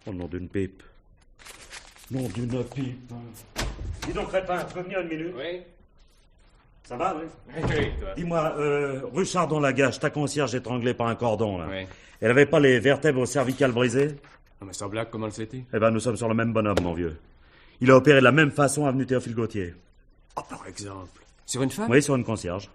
Speaker 2: Oh, nom d'une pipe. Nom d'une pipe. Dis donc, Crépin, tu peux venir une minute?
Speaker 9: Oui.
Speaker 2: Ça va, oui?
Speaker 9: Oui, toi.
Speaker 2: Dis-moi, rue Chardon-Lagache, ta concierge étranglée par un cordon, là.
Speaker 9: Oui.
Speaker 2: Elle avait pas les vertèbres cervicales brisées?
Speaker 9: Mais sans blague, comment le sais-tu?
Speaker 2: Eh ben, nous sommes sur le même bonhomme, mon vieux. Il a opéré de la même façon avenue Théophile Gautier.
Speaker 9: Oh, par exemple. Sur une femme?
Speaker 2: Oui, sur une concierge.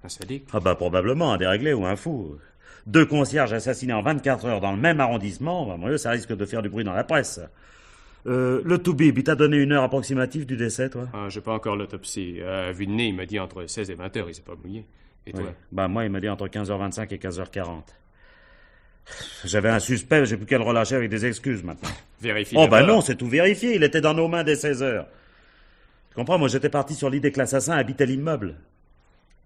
Speaker 9: Un sadique?
Speaker 2: Ah probablement un déréglé ou un fou. 2 concierges assassinés en 24 heures dans le même arrondissement, mon vieux, ça risque de faire du bruit dans la presse. Le Toubib, il t'a donné une heure approximative du décès, toi?
Speaker 9: J'ai pas encore l'autopsie. Vu de nez, il m'a dit entre 16 et 20 heures, il s'est pas mouillé. Et toi?
Speaker 2: Oui. Moi, il m'a dit entre 15h25 et 15h40. J'avais un suspect, j'ai plus qu'à le relâcher avec des excuses maintenant.
Speaker 9: Vérifie.
Speaker 2: Oh non, c'est tout vérifié, il était dans nos mains dès 16h. Tu comprends, moi j'étais parti sur l'idée que l'assassin habitait l'immeuble.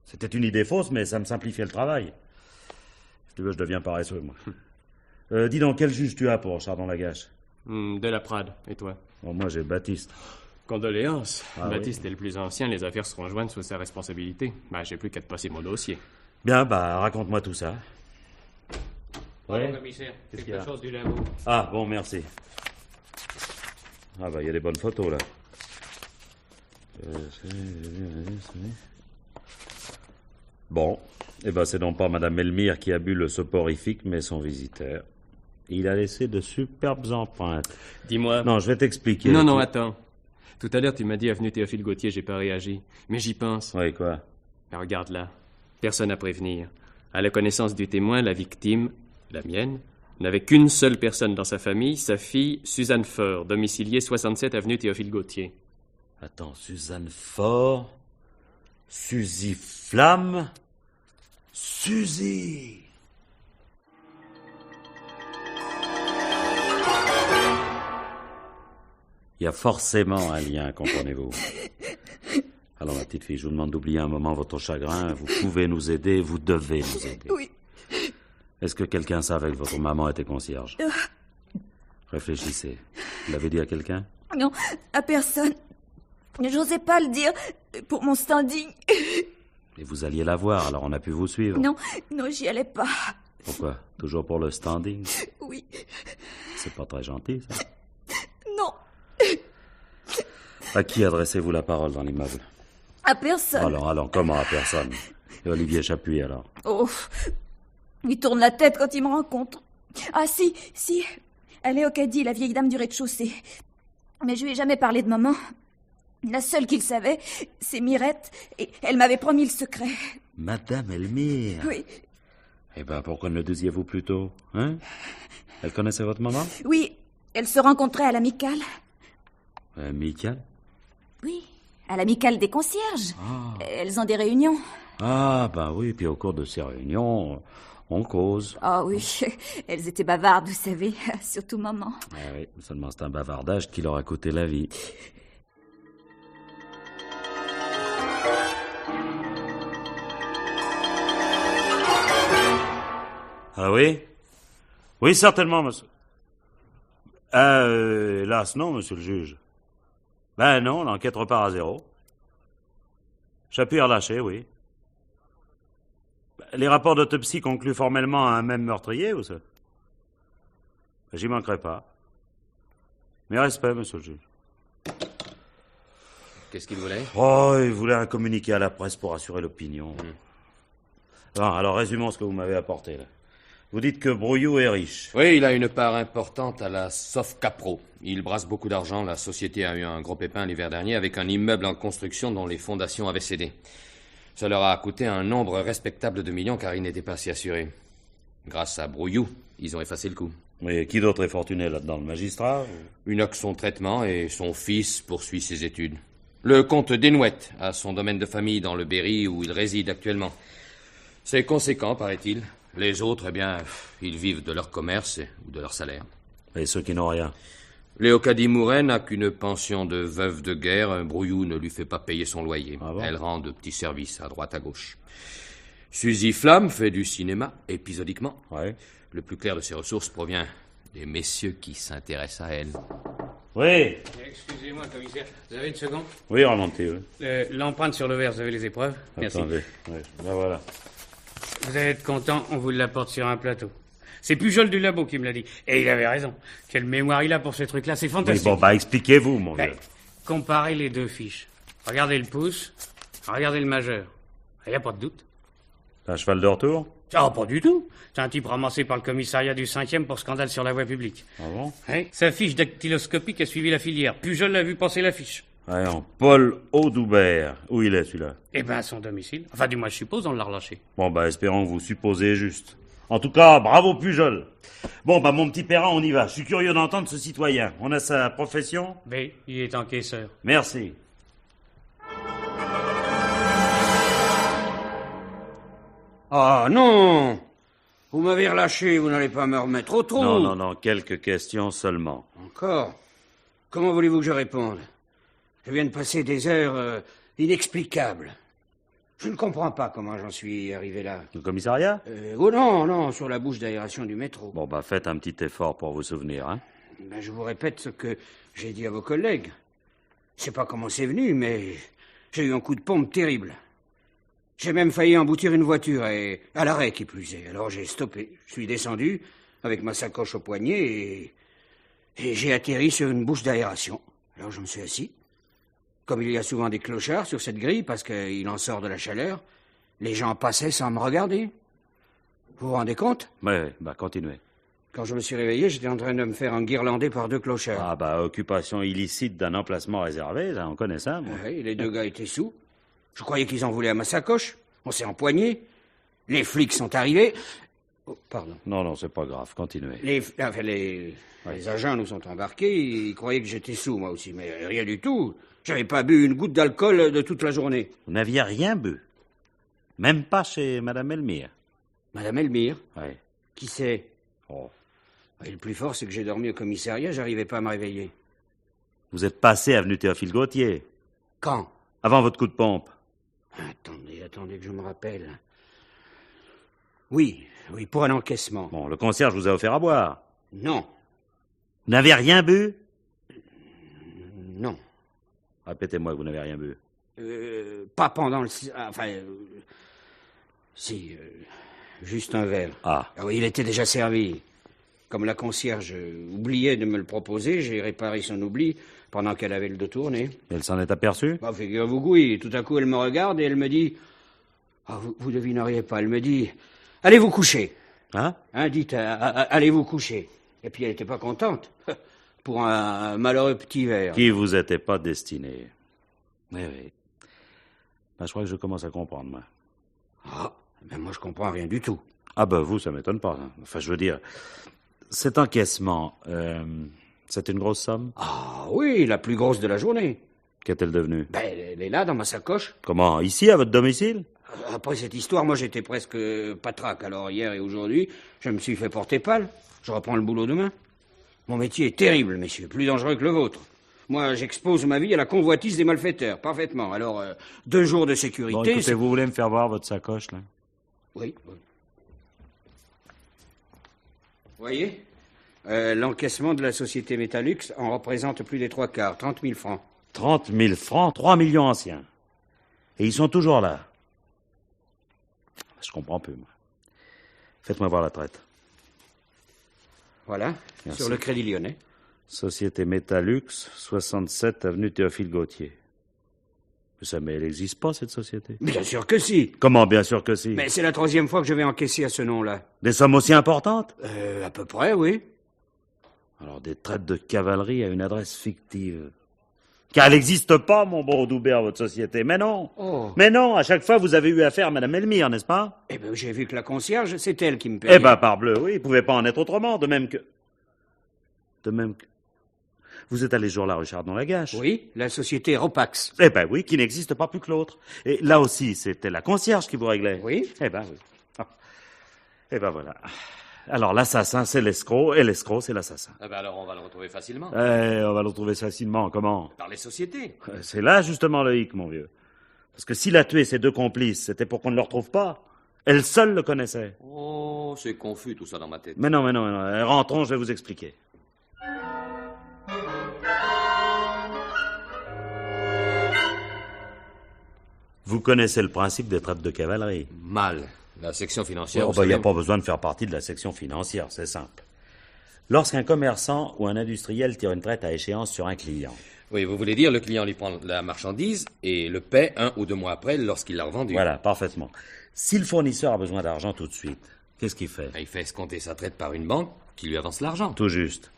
Speaker 2: C'était une idée fausse, mais ça me simplifiait le travail. Si tu veux, je deviens paresseux, moi. Dis donc, quel juge tu as pour Chardon-Lagache?
Speaker 9: De la Prade. Et toi?
Speaker 2: Bon, moi j'ai Baptiste.
Speaker 9: Condoléances.
Speaker 2: Ah,
Speaker 9: Baptiste est le plus ancien, les affaires seront jointes sous sa responsabilité. J'ai plus qu'à te passer mon dossier.
Speaker 2: Bien, raconte-moi tout ça.
Speaker 9: Pardon, commissaire.
Speaker 2: Qu'est-ce qu'il y a?
Speaker 9: Quelque chose du labo.
Speaker 2: Ah, bon, merci. Il y a des bonnes photos, là. Bon, Eh ben, c'est donc pas Madame Elmire qui a bu le soporifique, mais son visiteur. Il a laissé de superbes empreintes.
Speaker 9: Dis-moi...
Speaker 2: Non, je vais t'expliquer.
Speaker 9: Non, attends. Tout à l'heure, tu m'as dit avenue Théophile Gautier, j'ai pas réagi. Mais j'y pense.
Speaker 2: Oui, quoi?
Speaker 9: Ben, regarde là. Personne à prévenir. À la connaissance du témoin, la victime, la mienne, n'avait qu'une seule personne dans sa famille, sa fille, Suzanne Faure, domiciliée 67 avenue Théophile Gautier.
Speaker 2: Attends, Suzanne Faure, Suzy Flamme, Suzy! Il y a forcément un lien, comprenez-vous. Alors, ma petite fille, je vous demande d'oublier un moment votre chagrin. Vous pouvez nous aider, vous devez nous aider.
Speaker 8: Oui.
Speaker 2: Est-ce que quelqu'un savait que votre maman était concierge? Réfléchissez. Vous l'avez dit à quelqu'un?
Speaker 8: Non, à personne. J'osais pas le dire pour mon standing.
Speaker 2: Et vous alliez la voir, alors on a pu vous suivre.
Speaker 8: Non, j'y allais pas.
Speaker 2: Pourquoi? Toujours pour le standing?
Speaker 8: Oui.
Speaker 2: C'est pas très gentil, ça.
Speaker 8: Non.
Speaker 2: À qui adressez-vous la parole dans l'immeuble?
Speaker 8: À personne.
Speaker 2: Alors, comment à personne? Et Olivier Chapuis, alors?
Speaker 8: Oh, il tourne la tête quand il me rencontre. Ah si, elle est au caddie, la vieille dame du rez-de-chaussée. Mais je lui ai jamais parlé de maman. La seule qu'il savait, c'est Mirette, et elle m'avait promis le secret.
Speaker 2: Madame Elmire?
Speaker 8: Oui.
Speaker 2: Eh ben, pourquoi ne le disiez-vous plus tôt, hein? Elle connaissait votre maman?
Speaker 8: Oui, elle se rencontrait à l'amicale.
Speaker 2: Amicale?
Speaker 8: Oui, à l'amicale des concierges.
Speaker 2: Ah.
Speaker 8: Elles ont des réunions.
Speaker 2: Ah, ben oui, puis au cours de ces réunions, on cause.
Speaker 8: Ah oui, elles étaient bavardes, vous savez, surtout maman.
Speaker 2: Ah oui, seulement c'est un bavardage qui leur a coûté la vie. Ah oui? Oui, certainement, monsieur. Hélas, non, monsieur le juge. Ben non, l'enquête repart à zéro. Chapuis est relâché, oui. Les rapports d'autopsie concluent formellement à un même meurtrier, ou ça? J'y manquerai pas. Mes respects, monsieur le juge.
Speaker 3: Qu'est-ce qu'il voulait?
Speaker 2: Oh, il voulait un communiqué à la presse pour assurer l'opinion. Bon, alors résumons ce que vous m'avez apporté, là. Vous dites que Brouillou est riche.
Speaker 3: Oui, il a une part importante à la Sofcapro. Il brasse beaucoup d'argent. La société a eu un gros pépin l'hiver dernier avec un immeuble en construction dont les fondations avaient cédé. Ça leur a coûté un nombre respectable de millions car ils n'étaient pas si assurés. Grâce à Brouillou, ils ont effacé le coup.
Speaker 2: Mais qui d'autre est fortuné là-dedans? Le magistrat?
Speaker 3: Une a que son traitement et son fils poursuit ses études. Le comte Desnouettes a son domaine de famille dans le Berry où il réside actuellement. C'est conséquent, paraît-il. Les autres, eh bien, ils vivent de leur commerce ou de leur salaire.
Speaker 2: Et ceux qui n'ont rien?
Speaker 3: Léocadie Mouret n'a qu'une pension de veuve de guerre. Brouillou ne lui fait pas payer son loyer.
Speaker 2: Ah bon?
Speaker 3: Elle rend de petits services à droite à gauche. Suzy Flamme fait du cinéma, épisodiquement.
Speaker 2: Ouais.
Speaker 3: Le plus clair de ses ressources provient des messieurs qui s'intéressent à elle.
Speaker 2: Oui.
Speaker 10: Excusez-moi, commissaire. Vous avez une seconde?
Speaker 2: Oui, remontez, oui.
Speaker 10: L'empreinte sur le verre, vous avez les épreuves? Merci.
Speaker 2: Attendez. Ouais. Ben voilà.
Speaker 10: Vous allez être content, on vous l'apporte sur un plateau. C'est Pujol du labo qui me l'a dit. Et il avait raison. Quelle mémoire il a pour ces trucs-là, c'est fantastique.
Speaker 2: Oui, bon, bah expliquez-vous, mon
Speaker 10: Ben,
Speaker 2: vieux.
Speaker 10: comparez les deux fiches. Regardez le pouce, regardez le majeur. Il n'y a pas de doute.
Speaker 2: Un cheval de retour?
Speaker 10: Ah, pas du tout. C'est un type ramassé par le commissariat du 5e pour scandale sur la voie publique.
Speaker 2: Ah bon?
Speaker 10: Hein? Sa fiche dactyloscopique a suivi la filière. Pujol l'a vu passer la fiche.
Speaker 2: Voyons, Paul Audoubert. Où il est, celui-là?
Speaker 10: Eh ben, à son domicile. Enfin, du moins, je suppose, on l'a relâché.
Speaker 2: Bon, bah, espérons que vous supposez juste. En tout cas, bravo Pujol. Bon, bah, mon petit Perrin, on y va. Je suis curieux d'entendre ce citoyen. On a sa profession?
Speaker 10: Ben, il est encaisseur.
Speaker 2: Merci.
Speaker 11: Ah non! Vous m'avez relâché, vous n'allez pas me remettre au trou.
Speaker 2: Non, quelques questions seulement.
Speaker 11: Encore? Comment voulez-vous que je réponde? Je viens de passer des heures inexplicables. Je ne comprends pas comment j'en suis arrivé là.
Speaker 2: Le commissariat?
Speaker 11: Oh non, sur la bouche d'aération du métro.
Speaker 2: Bon, bah, faites un petit effort pour vous souvenir, hein.
Speaker 11: Ben, je vous répète ce que j'ai dit à vos collègues. Je sais pas comment c'est venu, mais j'ai eu un coup de pompe terrible. J'ai même failli emboutir une voiture, et à l'arrêt qui plus est. Alors j'ai stoppé. Je suis descendu, avec ma sacoche au poignet, et j'ai atterri sur une bouche d'aération. Alors je me suis assis. Comme il y a souvent des clochards sur cette grille, parce qu'il en sort de la chaleur, Les gens passaient sans me regarder. Vous vous rendez compte?
Speaker 2: Ouais, bah continuez.
Speaker 11: Quand je me suis réveillé, j'étais en train de me faire enguirlander par 2 clochards.
Speaker 2: Ah bah, occupation illicite d'un emplacement réservé, on connaît ça, moi.
Speaker 11: Oui, les 2 gars étaient sous. Je croyais qu'ils en voulaient à ma sacoche. On s'est empoignés. Les flics sont arrivés. Oh, pardon.
Speaker 2: Non, c'est pas grave, continuez.
Speaker 11: Les agents nous ont embarqués. Ils croyaient que j'étais sous, moi aussi. Mais rien du tout. J'avais pas bu une goutte d'alcool de toute la journée.
Speaker 2: Vous n'aviez rien bu? Même pas chez Madame Elmire?
Speaker 11: Madame Elmire?
Speaker 2: Oui.
Speaker 11: Qui c'est?
Speaker 2: Oh.
Speaker 11: Et le plus fort, c'est que j'ai dormi au commissariat, j'arrivais pas à me réveiller.
Speaker 2: Vous êtes passé avenue Théophile Gautier?
Speaker 11: Quand?
Speaker 2: Avant votre coup de pompe.
Speaker 11: Attendez que je me rappelle. Oui, pour un encaissement.
Speaker 2: Bon, le concierge vous a offert à boire?
Speaker 11: Non.
Speaker 2: Vous n'avez rien bu?
Speaker 11: Non.
Speaker 2: Répétez-moi que vous n'avez rien bu.
Speaker 11: Pas pendant le... Si, juste un verre.
Speaker 2: Ah.
Speaker 11: Oui, il était déjà servi. Comme la concierge oubliait de me le proposer, j'ai réparé son oubli pendant qu'elle avait le dos tourné.
Speaker 2: Elle s'en est aperçue?
Speaker 11: Bah, figurez-vous que oui. Tout à coup, elle me regarde et elle me dit... Ah, vous devineriez pas, elle me dit... Allez vous coucher.
Speaker 2: Hein?
Speaker 11: Dites, allez vous coucher. Et puis elle n'était pas contente. Pour un malheureux petit verre.
Speaker 2: Qui vous était pas destiné. Oui. Ben, je crois que je commence à comprendre, moi.
Speaker 11: Ah, ben moi je comprends rien du tout.
Speaker 2: Ah ben vous, ça m'étonne pas. Hein. Enfin, je veux dire, cet encaissement, c'est une grosse somme?
Speaker 11: Ah oui, la plus grosse de la journée.
Speaker 2: Qu'est-elle devenue?
Speaker 11: Ben, elle est là, dans ma sacoche.
Speaker 2: Comment? Ici, à votre domicile?
Speaker 11: Après cette histoire, moi j'étais presque patraque. Alors hier et aujourd'hui, je me suis fait porter pâle. Je reprends le boulot demain. Mon métier est terrible, messieurs, plus dangereux que le vôtre. Moi, j'expose ma vie à la convoitise des malfaiteurs, parfaitement. Alors, 2 jours de sécurité...
Speaker 2: Bon, écoutez, vous voulez me faire voir votre sacoche, là?
Speaker 11: Oui. Voyez, l'encaissement de la société Metallux en représente plus des 3/4, 30 000 francs.
Speaker 2: 30 000 francs, 3 millions anciens. Et ils sont toujours là. Je comprends peu, moi. Faites-moi voir la traite.
Speaker 11: Voilà,
Speaker 2: merci.
Speaker 11: Sur le Crédit Lyonnais.
Speaker 2: Société Metallux, 67 avenue Théophile Gautier. Mais elle n'existe pas, cette société?
Speaker 11: Bien sûr que si.
Speaker 2: Comment, bien sûr que si?
Speaker 11: Mais c'est la 3e fois que je vais encaisser à ce nom-là.
Speaker 2: Des sommes aussi importantes?
Speaker 11: À peu près, oui.
Speaker 2: Alors, des traites de cavalerie à une adresse fictive. Car elle n'existe pas, mon bon Doubert, votre société. Mais non.
Speaker 11: Oh.
Speaker 2: Mais non, à chaque fois, vous avez eu affaire à Madame Elmire, n'est-ce pas?
Speaker 11: Eh bien, j'ai vu que la concierge, c'est elle qui me payait.
Speaker 2: Eh ben, parbleu, oui, il pouvait pas en être autrement, de même que... Vous êtes allé ce jour-là, Richard, dans la Gâche?
Speaker 11: Oui, la société Ropax.
Speaker 2: Eh ben oui, qui n'existe pas plus que l'autre. Et là aussi, c'était la concierge qui vous réglait.
Speaker 11: Oui.
Speaker 2: Eh ben oui. Ah. Eh ben voilà. Alors, l'assassin, c'est l'escroc, et l'escroc, c'est l'assassin.
Speaker 3: Eh ben alors, on va le retrouver facilement.
Speaker 2: On va le retrouver facilement. Comment?
Speaker 3: Par les sociétés.
Speaker 2: C'est là, justement, le hic, mon vieux. Parce que s'il a tué ses 2 complices, c'était pour qu'on ne le retrouve pas. Elle seule le connaissait.
Speaker 3: Oh, c'est confus tout ça dans ma tête.
Speaker 2: Mais non. Rentrons, je vais vous expliquer. Vous connaissez le principe des traites de cavalerie?
Speaker 3: Mal. La section financière...
Speaker 2: Il n'y a pas besoin de faire partie de la section financière, c'est simple. Lorsqu'un commerçant ou un industriel tire une traite à échéance sur un client...
Speaker 3: Oui, vous voulez dire le client lui prend la marchandise et le paie 1 ou 2 mois après lorsqu'il l'a revendue.
Speaker 2: Voilà, parfaitement. Si le fournisseur a besoin d'argent tout de suite, qu'est-ce qu'il fait?
Speaker 3: Il fait escompter sa traite par une banque qui lui avance l'argent.
Speaker 2: Tout juste.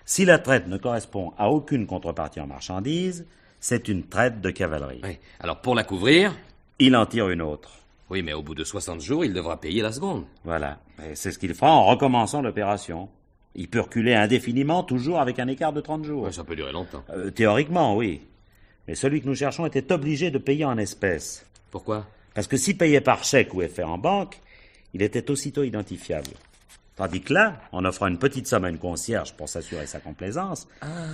Speaker 2: Si la traite ne correspond à aucune contrepartie en marchandise, c'est une traite de cavalerie.
Speaker 3: Oui. Alors pour la couvrir...
Speaker 2: Il en tire une autre.
Speaker 3: Oui, mais au bout de 60 jours, il devra payer la seconde.
Speaker 2: Voilà. Et c'est ce qu'il fera en recommençant l'opération. Il peut reculer indéfiniment, toujours avec un écart de 30 jours.
Speaker 3: Ouais, ça peut durer longtemps.
Speaker 2: Théoriquement, oui. Mais celui que nous cherchons était obligé de payer en espèces.
Speaker 3: Pourquoi?
Speaker 2: Parce que s'il payait par chèque ou effet en banque, il était aussitôt identifiable. Tandis que là, en offrant une petite somme à une concierge pour s'assurer sa complaisance,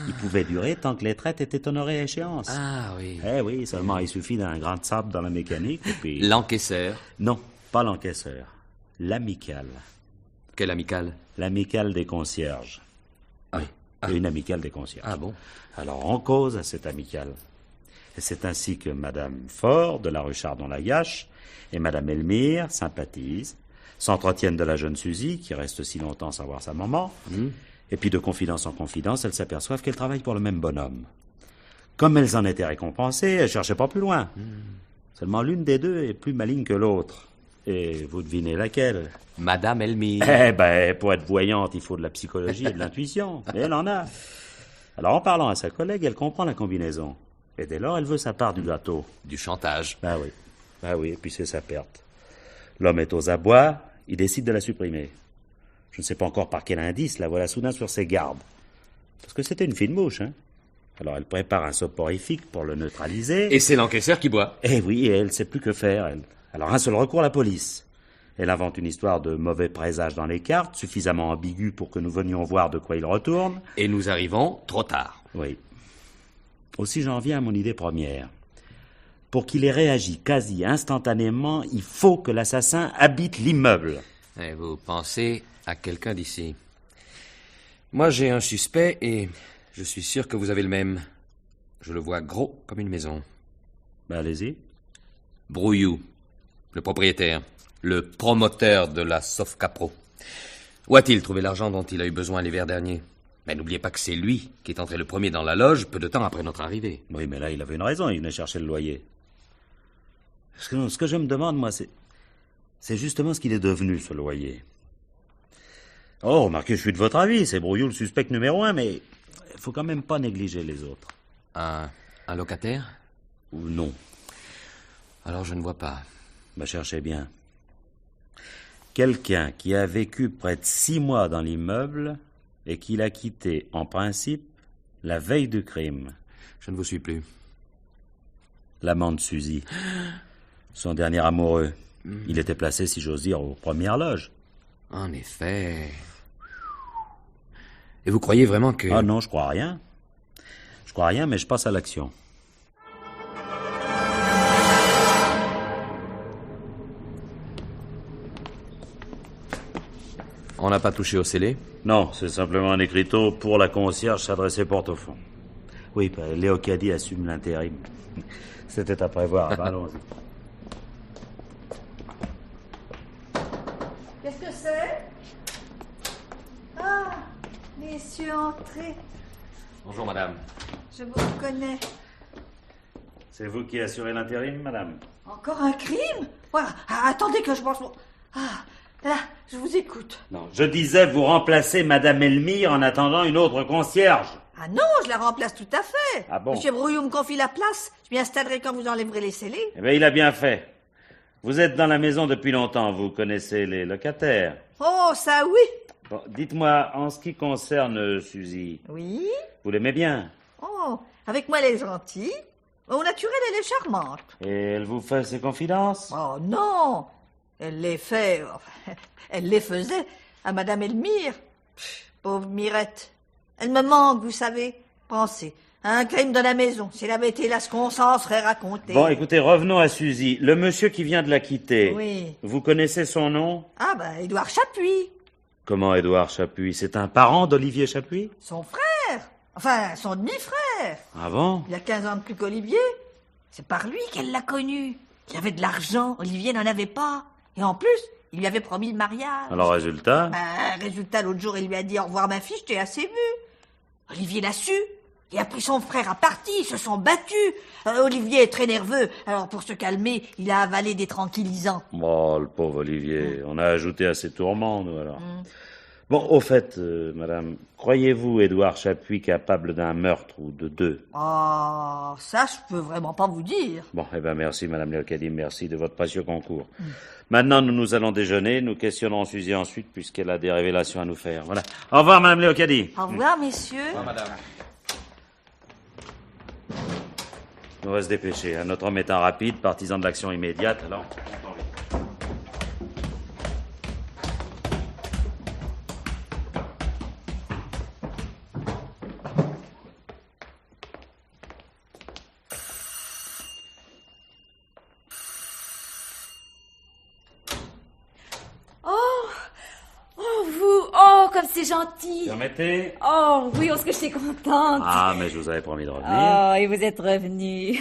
Speaker 2: il pouvait durer tant que les traites étaient honorées à échéance.
Speaker 3: Ah oui.
Speaker 2: Eh oui, seulement il suffit d'un grain de sable dans la mécanique et puis...
Speaker 3: L'encaisseur?
Speaker 2: Non, pas l'encaisseur. L'amicale.
Speaker 3: Quelle amicale?
Speaker 2: L'amicale des concierges.
Speaker 3: Ah.
Speaker 2: Oui, une amicale des concierges.
Speaker 3: Ah bon?
Speaker 2: Alors on cause à cette amicale. Et c'est ainsi que Madame Fort, de la rue Chardon-Lagache, et Madame Elmire sympathisent, s'entretiennent de la jeune Suzy, qui reste si longtemps sans voir sa maman, et puis de confidence en confidence, elles s'aperçoivent qu'elles travaillent pour le même bonhomme. Comme elles en étaient récompensées, elles cherchaient pas plus loin. Seulement l'une des deux est plus maligne que l'autre. Et vous devinez laquelle?
Speaker 3: Madame Elmire.
Speaker 2: Eh ben, pour être voyante, il faut de la psychologie et de l'intuition. Et elle en a. Alors, en parlant à sa collègue, elle comprend la combinaison. Et dès lors, elle veut sa part du gâteau.
Speaker 3: Du chantage.
Speaker 2: Ah oui, et puis c'est sa perte. L'homme est aux abois, il décide de la supprimer. Je ne sais pas encore par quel indice, la voilà soudain sur ses gardes. Parce que c'était une fine mouche, hein. Alors elle prépare un soporifique pour le neutraliser.
Speaker 3: Et c'est l'encaisseur qui boit.
Speaker 2: Eh oui, et elle ne sait plus que faire, elle. Alors un seul recours, la police. Elle invente une histoire de mauvais présage dans les cartes, suffisamment ambiguë pour que nous venions voir de quoi il retourne.
Speaker 3: Et nous arrivons trop tard.
Speaker 2: Oui. Aussi j'en viens à mon idée première. Pour qu'il ait réagi quasi instantanément, il faut que l'assassin habite l'immeuble.
Speaker 3: Et vous pensez à quelqu'un d'ici. Moi, j'ai un suspect et je suis sûr que vous avez le même. Je le vois gros comme une maison.
Speaker 2: Ben, allez-y.
Speaker 3: Brouillou, le propriétaire, le promoteur de la Sofcapro. Où a-t-il trouvé l'argent dont il a eu besoin l'hiver dernier? Mais n'oubliez pas que c'est lui qui est entré le premier dans la loge peu de temps après notre arrivée.
Speaker 2: Oui, mais là, il avait une raison, il venait chercher le loyer. Ce que je me demande, moi, c'est justement ce qu'il est devenu, ce loyer. Oh, remarquez, je suis de votre avis, c'est Brouillou le suspect numéro 1, mais il faut quand même pas négliger les autres.
Speaker 3: Un locataire?
Speaker 2: Ou non?
Speaker 3: Alors je ne vois pas.
Speaker 2: Ben, cherchez bien. Quelqu'un qui a vécu près de 6 mois dans l'immeuble et qui l'a quitté, en principe, la veille du crime.
Speaker 3: Je ne vous suis plus.
Speaker 2: L'amant de Suzy. Son dernier amoureux. Il était placé, si j'ose dire, aux premières loges.
Speaker 3: En effet. Et vous croyez vraiment que...
Speaker 2: Ah non, je crois rien. Je crois rien, mais je passe à l'action.
Speaker 3: On n'a pas touché au scellé?
Speaker 2: Non, c'est simplement un écriteau pour la concierge s'adresser porte au fond. Oui, Léo Caddy assume l'intérim. C'était à prévoir. Allons-y.
Speaker 5: Qu'est-ce que c'est? Ah, messieurs, entrez.
Speaker 3: Bonjour, madame.
Speaker 5: Je vous reconnais.
Speaker 2: C'est vous qui assurez l'intérim, madame?
Speaker 5: Encore un crime? Voilà. Ah, attendez que je pense... Ah, là, je vous écoute.
Speaker 2: Non, je disais vous remplacez madame Elmire en attendant une autre concierge.
Speaker 5: Ah non, je la remplace tout à fait.
Speaker 2: Ah bon?
Speaker 5: Monsieur Brouillou me confie la place. Je m'y installerai quand vous enlèverez les scellés.
Speaker 2: Eh bien, il a bien fait. Vous êtes dans la maison depuis longtemps, vous connaissez les locataires.
Speaker 5: Oh, ça oui.
Speaker 2: Bon, dites-moi, en ce qui concerne Suzy...
Speaker 5: Oui?
Speaker 2: Vous l'aimez bien?
Speaker 5: Oh, avec moi elle est gentille. Au naturel, elle est charmante.
Speaker 2: Et elle vous fait ses confidences?
Speaker 5: Oh non, elle les fait... Elle les faisait à madame Elmire. Pauvre Mirette. Elle me manque, vous savez. Pensez, un crime de la maison. Si elle avait été là, ce qu'on s'en serait raconté.
Speaker 2: Bon, écoutez, revenons à Suzy. Le monsieur qui vient de la quitter...
Speaker 5: Oui.
Speaker 2: Vous connaissez son nom?
Speaker 5: Ah ben, Édouard Chapuis.
Speaker 2: Comment Édouard Chapuis? C'est un parent d'Olivier Chapuis?
Speaker 5: Son frère. Enfin, son demi-frère.
Speaker 2: Ah bon?
Speaker 5: Il a 15 ans de plus qu'Olivier. C'est par lui qu'elle l'a connu. Il avait de l'argent, Olivier n'en avait pas. Et en plus, il lui avait promis le mariage.
Speaker 2: Alors, résultat?
Speaker 5: Résultat, l'autre jour, il lui a dit « Au revoir, ma fille, je t'ai assez vu ». Olivier l'a su. Il a pris son frère à partie, ils se sont battus. Olivier est très nerveux, alors pour se calmer, il a avalé des tranquillisants.
Speaker 2: Oh, le pauvre Olivier. On a ajouté à ses tourments, nous, alors. Bon, au fait, madame, croyez-vous Édouard Chapuis capable d'un meurtre ou de 2?
Speaker 5: Oh, ça, je peux vraiment pas vous dire.
Speaker 2: Bon, eh bien, merci, madame Léocadie, merci de votre précieux concours. Maintenant, nous allons déjeuner, nous questionnerons Suzy ensuite, puisqu'elle a des révélations à nous faire. Voilà. Au revoir, madame Léocadie.
Speaker 5: Au revoir, messieurs.
Speaker 3: Au revoir, madame.
Speaker 2: On va se dépêcher. Notre homme est un rapide, partisan de l'action immédiate, alors...
Speaker 8: C'est gentil.
Speaker 2: Permettez?
Speaker 8: Oh, oui, est-ce que je suis contente.
Speaker 2: Ah, mais je vous avais promis de revenir.
Speaker 8: Oh, et vous êtes revenu.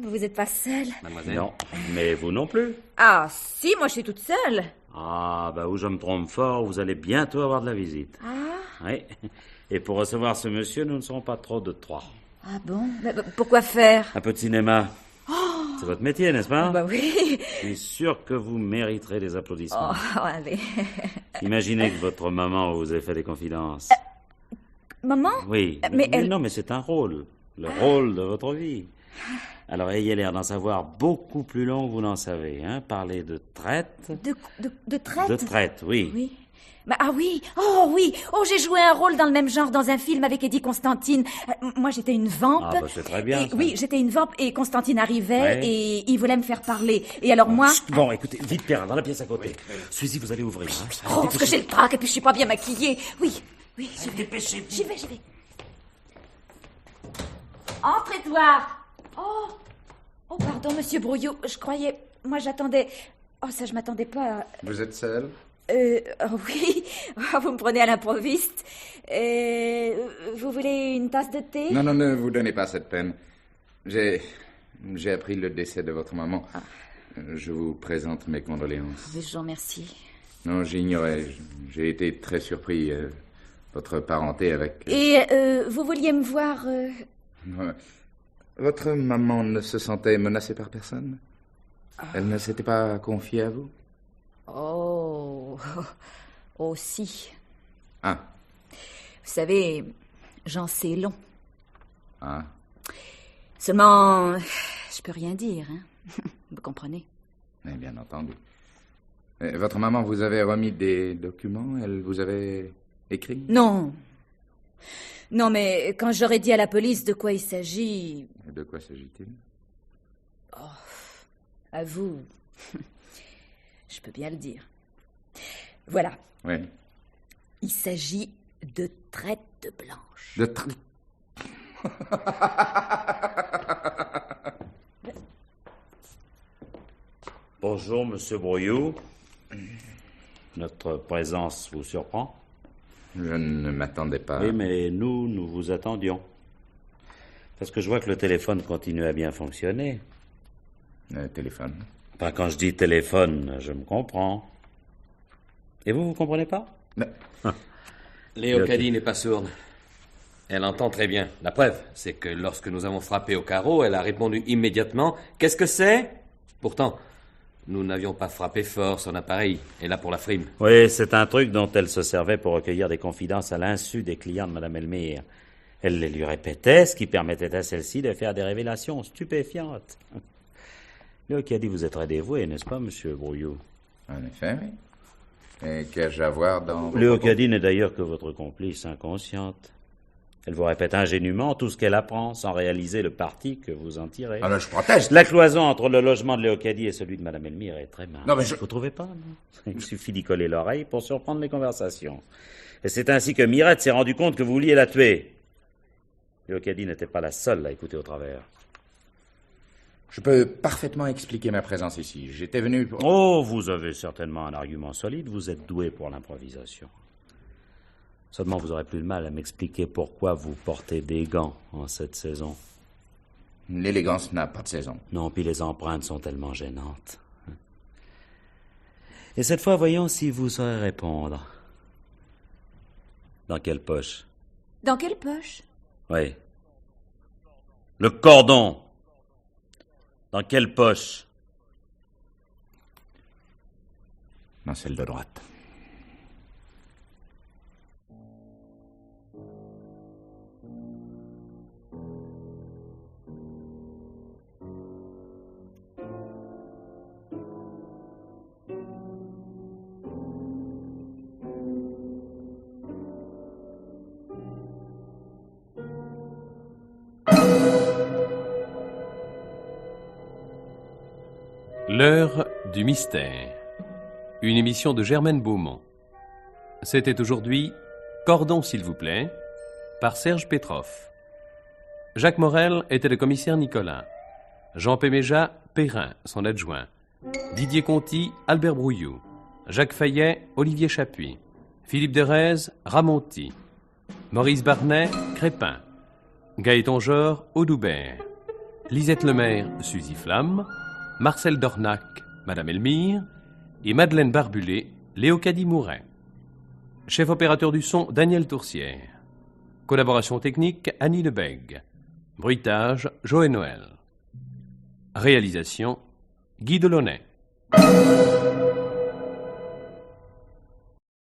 Speaker 8: Mais vous n'êtes pas seule.
Speaker 2: Mademoiselle? Non, mais vous non plus.
Speaker 8: Ah, si, moi je suis toute seule.
Speaker 2: Ah, bah où je me trompe fort, vous allez bientôt avoir de la visite.
Speaker 8: Ah?
Speaker 2: Oui, et pour recevoir ce monsieur, nous ne serons pas trop de 3.
Speaker 8: Ah bon? Mais pourquoi faire?
Speaker 2: Un peu de cinéma.
Speaker 8: Oh,
Speaker 2: C'est votre métier, n'est-ce pas?
Speaker 8: Bah oui.
Speaker 2: Je suis sûr que vous mériterez des applaudissements.
Speaker 8: Oh, allez.
Speaker 2: Imaginez que votre maman vous ait fait des confidences.
Speaker 8: Maman?
Speaker 2: Oui,
Speaker 8: mais elle...
Speaker 2: non, mais c'est un rôle. Le rôle de votre vie. Alors, ayez l'air d'en savoir beaucoup plus long que vous n'en savez, hein. Parlez de traite.
Speaker 8: De traite?
Speaker 2: De traite, oui.
Speaker 8: Oui. Bah, ah oui, oh oui, oh j'ai joué un rôle dans le même genre dans un film avec Eddie Constantine. Moi j'étais une vampe.
Speaker 2: Ah bah c'est très bien.
Speaker 8: Oui, j'étais une vampe et Constantine arrivait
Speaker 2: Ouais.
Speaker 8: et il voulait me faire parler. Et alors moi...
Speaker 2: Chut, bon, écoutez, vite Pierre, dans la pièce à côté. Suzy, vous allez ouvrir. Hein.
Speaker 8: Oh, parce que j'ai le trac et puis je suis pas bien maquillée. Oui, j'y vais.
Speaker 2: Dépêchez-vous.
Speaker 8: J'y vais. Entre, Édouard. Oh, pardon, monsieur Brouillot, je croyais... Moi j'attendais... Oh, ça je m'attendais pas à...
Speaker 7: Vous êtes seul?
Speaker 8: Oui, vous me prenez à l'improviste. Vous voulez une tasse de thé?
Speaker 7: Non, ne vous donnez pas cette peine. J'ai appris le décès de votre maman.
Speaker 8: Ah.
Speaker 7: Je vous présente mes condoléances.
Speaker 8: Je vous remercie.
Speaker 7: Non, j'ignorais. J'ai été très surpris. Votre parenté avec...
Speaker 8: Et vous vouliez me voir...
Speaker 7: Ouais. Votre maman ne se sentait menacée par personne? Elle ne s'était pas confiée à vous?
Speaker 8: Oh, si.
Speaker 7: Ah.
Speaker 8: Vous savez, j'en sais long.
Speaker 7: Ah.
Speaker 8: Seulement, je peux rien dire, hein. Vous comprenez?
Speaker 7: Mais bien entendu. Votre maman vous avait remis des documents? Elle vous avait écrit?
Speaker 8: Non. Non, mais quand j'aurais dit à la police de quoi il s'agit...
Speaker 7: De quoi s'agit-il?
Speaker 8: À vous... Je peux bien le dire. Voilà.
Speaker 7: Oui.
Speaker 8: Il s'agit de traite blanche.
Speaker 7: De traite...
Speaker 2: Bonjour, monsieur Brouillot. Notre présence vous surprend?
Speaker 7: Je ne m'attendais pas.
Speaker 2: Oui, mais nous vous attendions. Parce que je vois que le téléphone continue à bien fonctionner.
Speaker 7: Le téléphone?
Speaker 2: Enfin, quand je dis téléphone, je me comprends. Et vous comprenez pas?
Speaker 7: Non.
Speaker 3: Léocadie n'est pas sourde. Elle entend très bien. La preuve, c'est que lorsque nous avons frappé au carreau, elle a répondu immédiatement « Qu'est-ce que c'est ?» Pourtant, nous n'avions pas frappé fort son appareil. Et là pour la frime.
Speaker 2: Oui, c'est un truc dont elle se servait pour recueillir des confidences à l'insu des clients de Mme Elmire. Elle les lui répétait, ce qui permettait à celle-ci de faire des révélations stupéfiantes. Léocadie, vous êtes très dévoué, n'est-ce pas, monsieur Brouillot?
Speaker 7: En effet, oui. Et qu'ai-je à voir dans...
Speaker 2: Léocadie n'est d'ailleurs que votre complice inconsciente. Elle vous répète ingénument tout ce qu'elle apprend, sans réaliser le parti que vous en tirez.
Speaker 7: Alors, je proteste.
Speaker 2: La cloison entre le logement de Léocadie et celui de Mme Elmire est très mince.
Speaker 7: Non, mais
Speaker 2: Vous trouvez pas, non? Il suffit d'y coller l'oreille pour surprendre les conversations. Et c'est ainsi que Mirette s'est rendu compte que vous vouliez la tuer. Léocadie n'était pas la seule à écouter au travers.
Speaker 7: Je peux parfaitement expliquer ma présence ici. J'étais venu pour...
Speaker 2: Oh, vous avez certainement un argument solide. Vous êtes doué pour l'improvisation. Seulement, vous aurez plus de mal à m'expliquer pourquoi vous portez des gants en cette saison.
Speaker 7: L'élégance n'a pas de saison.
Speaker 2: Non, puis les empreintes sont tellement gênantes. Et cette fois, voyons si vous saurez répondre. Dans quelle poche?
Speaker 8: Dans quelle poche?
Speaker 2: Oui. Le cordon. Dans quelle poche?
Speaker 7: Dans celle de droite.
Speaker 1: L'heure du mystère. Une émission de Germaine Beaumont. C'était aujourd'hui Cordon, s'il vous plaît, par Serge Petroff. Jacques Morel était le commissaire Nicolas. Jean Péméja, Perrin, son adjoint. Didier Conti, Albert Brouillot. Jacques Fayet, Olivier Chapuis. Philippe Derez, Ramonti. Maurice Barnet, Crépin. Gaëtan Jor, Audoubert. Lisette Lemaire, Suzy Flamme. Marcel Dornac, Madame Elmire, et Madeleine Barbulé, Léocadie Mouret. Chef opérateur du son, Daniel Toursière. Collaboration technique, Annie Lebègue. Bruitage, Joël Noël. Réalisation Guy Delaunay.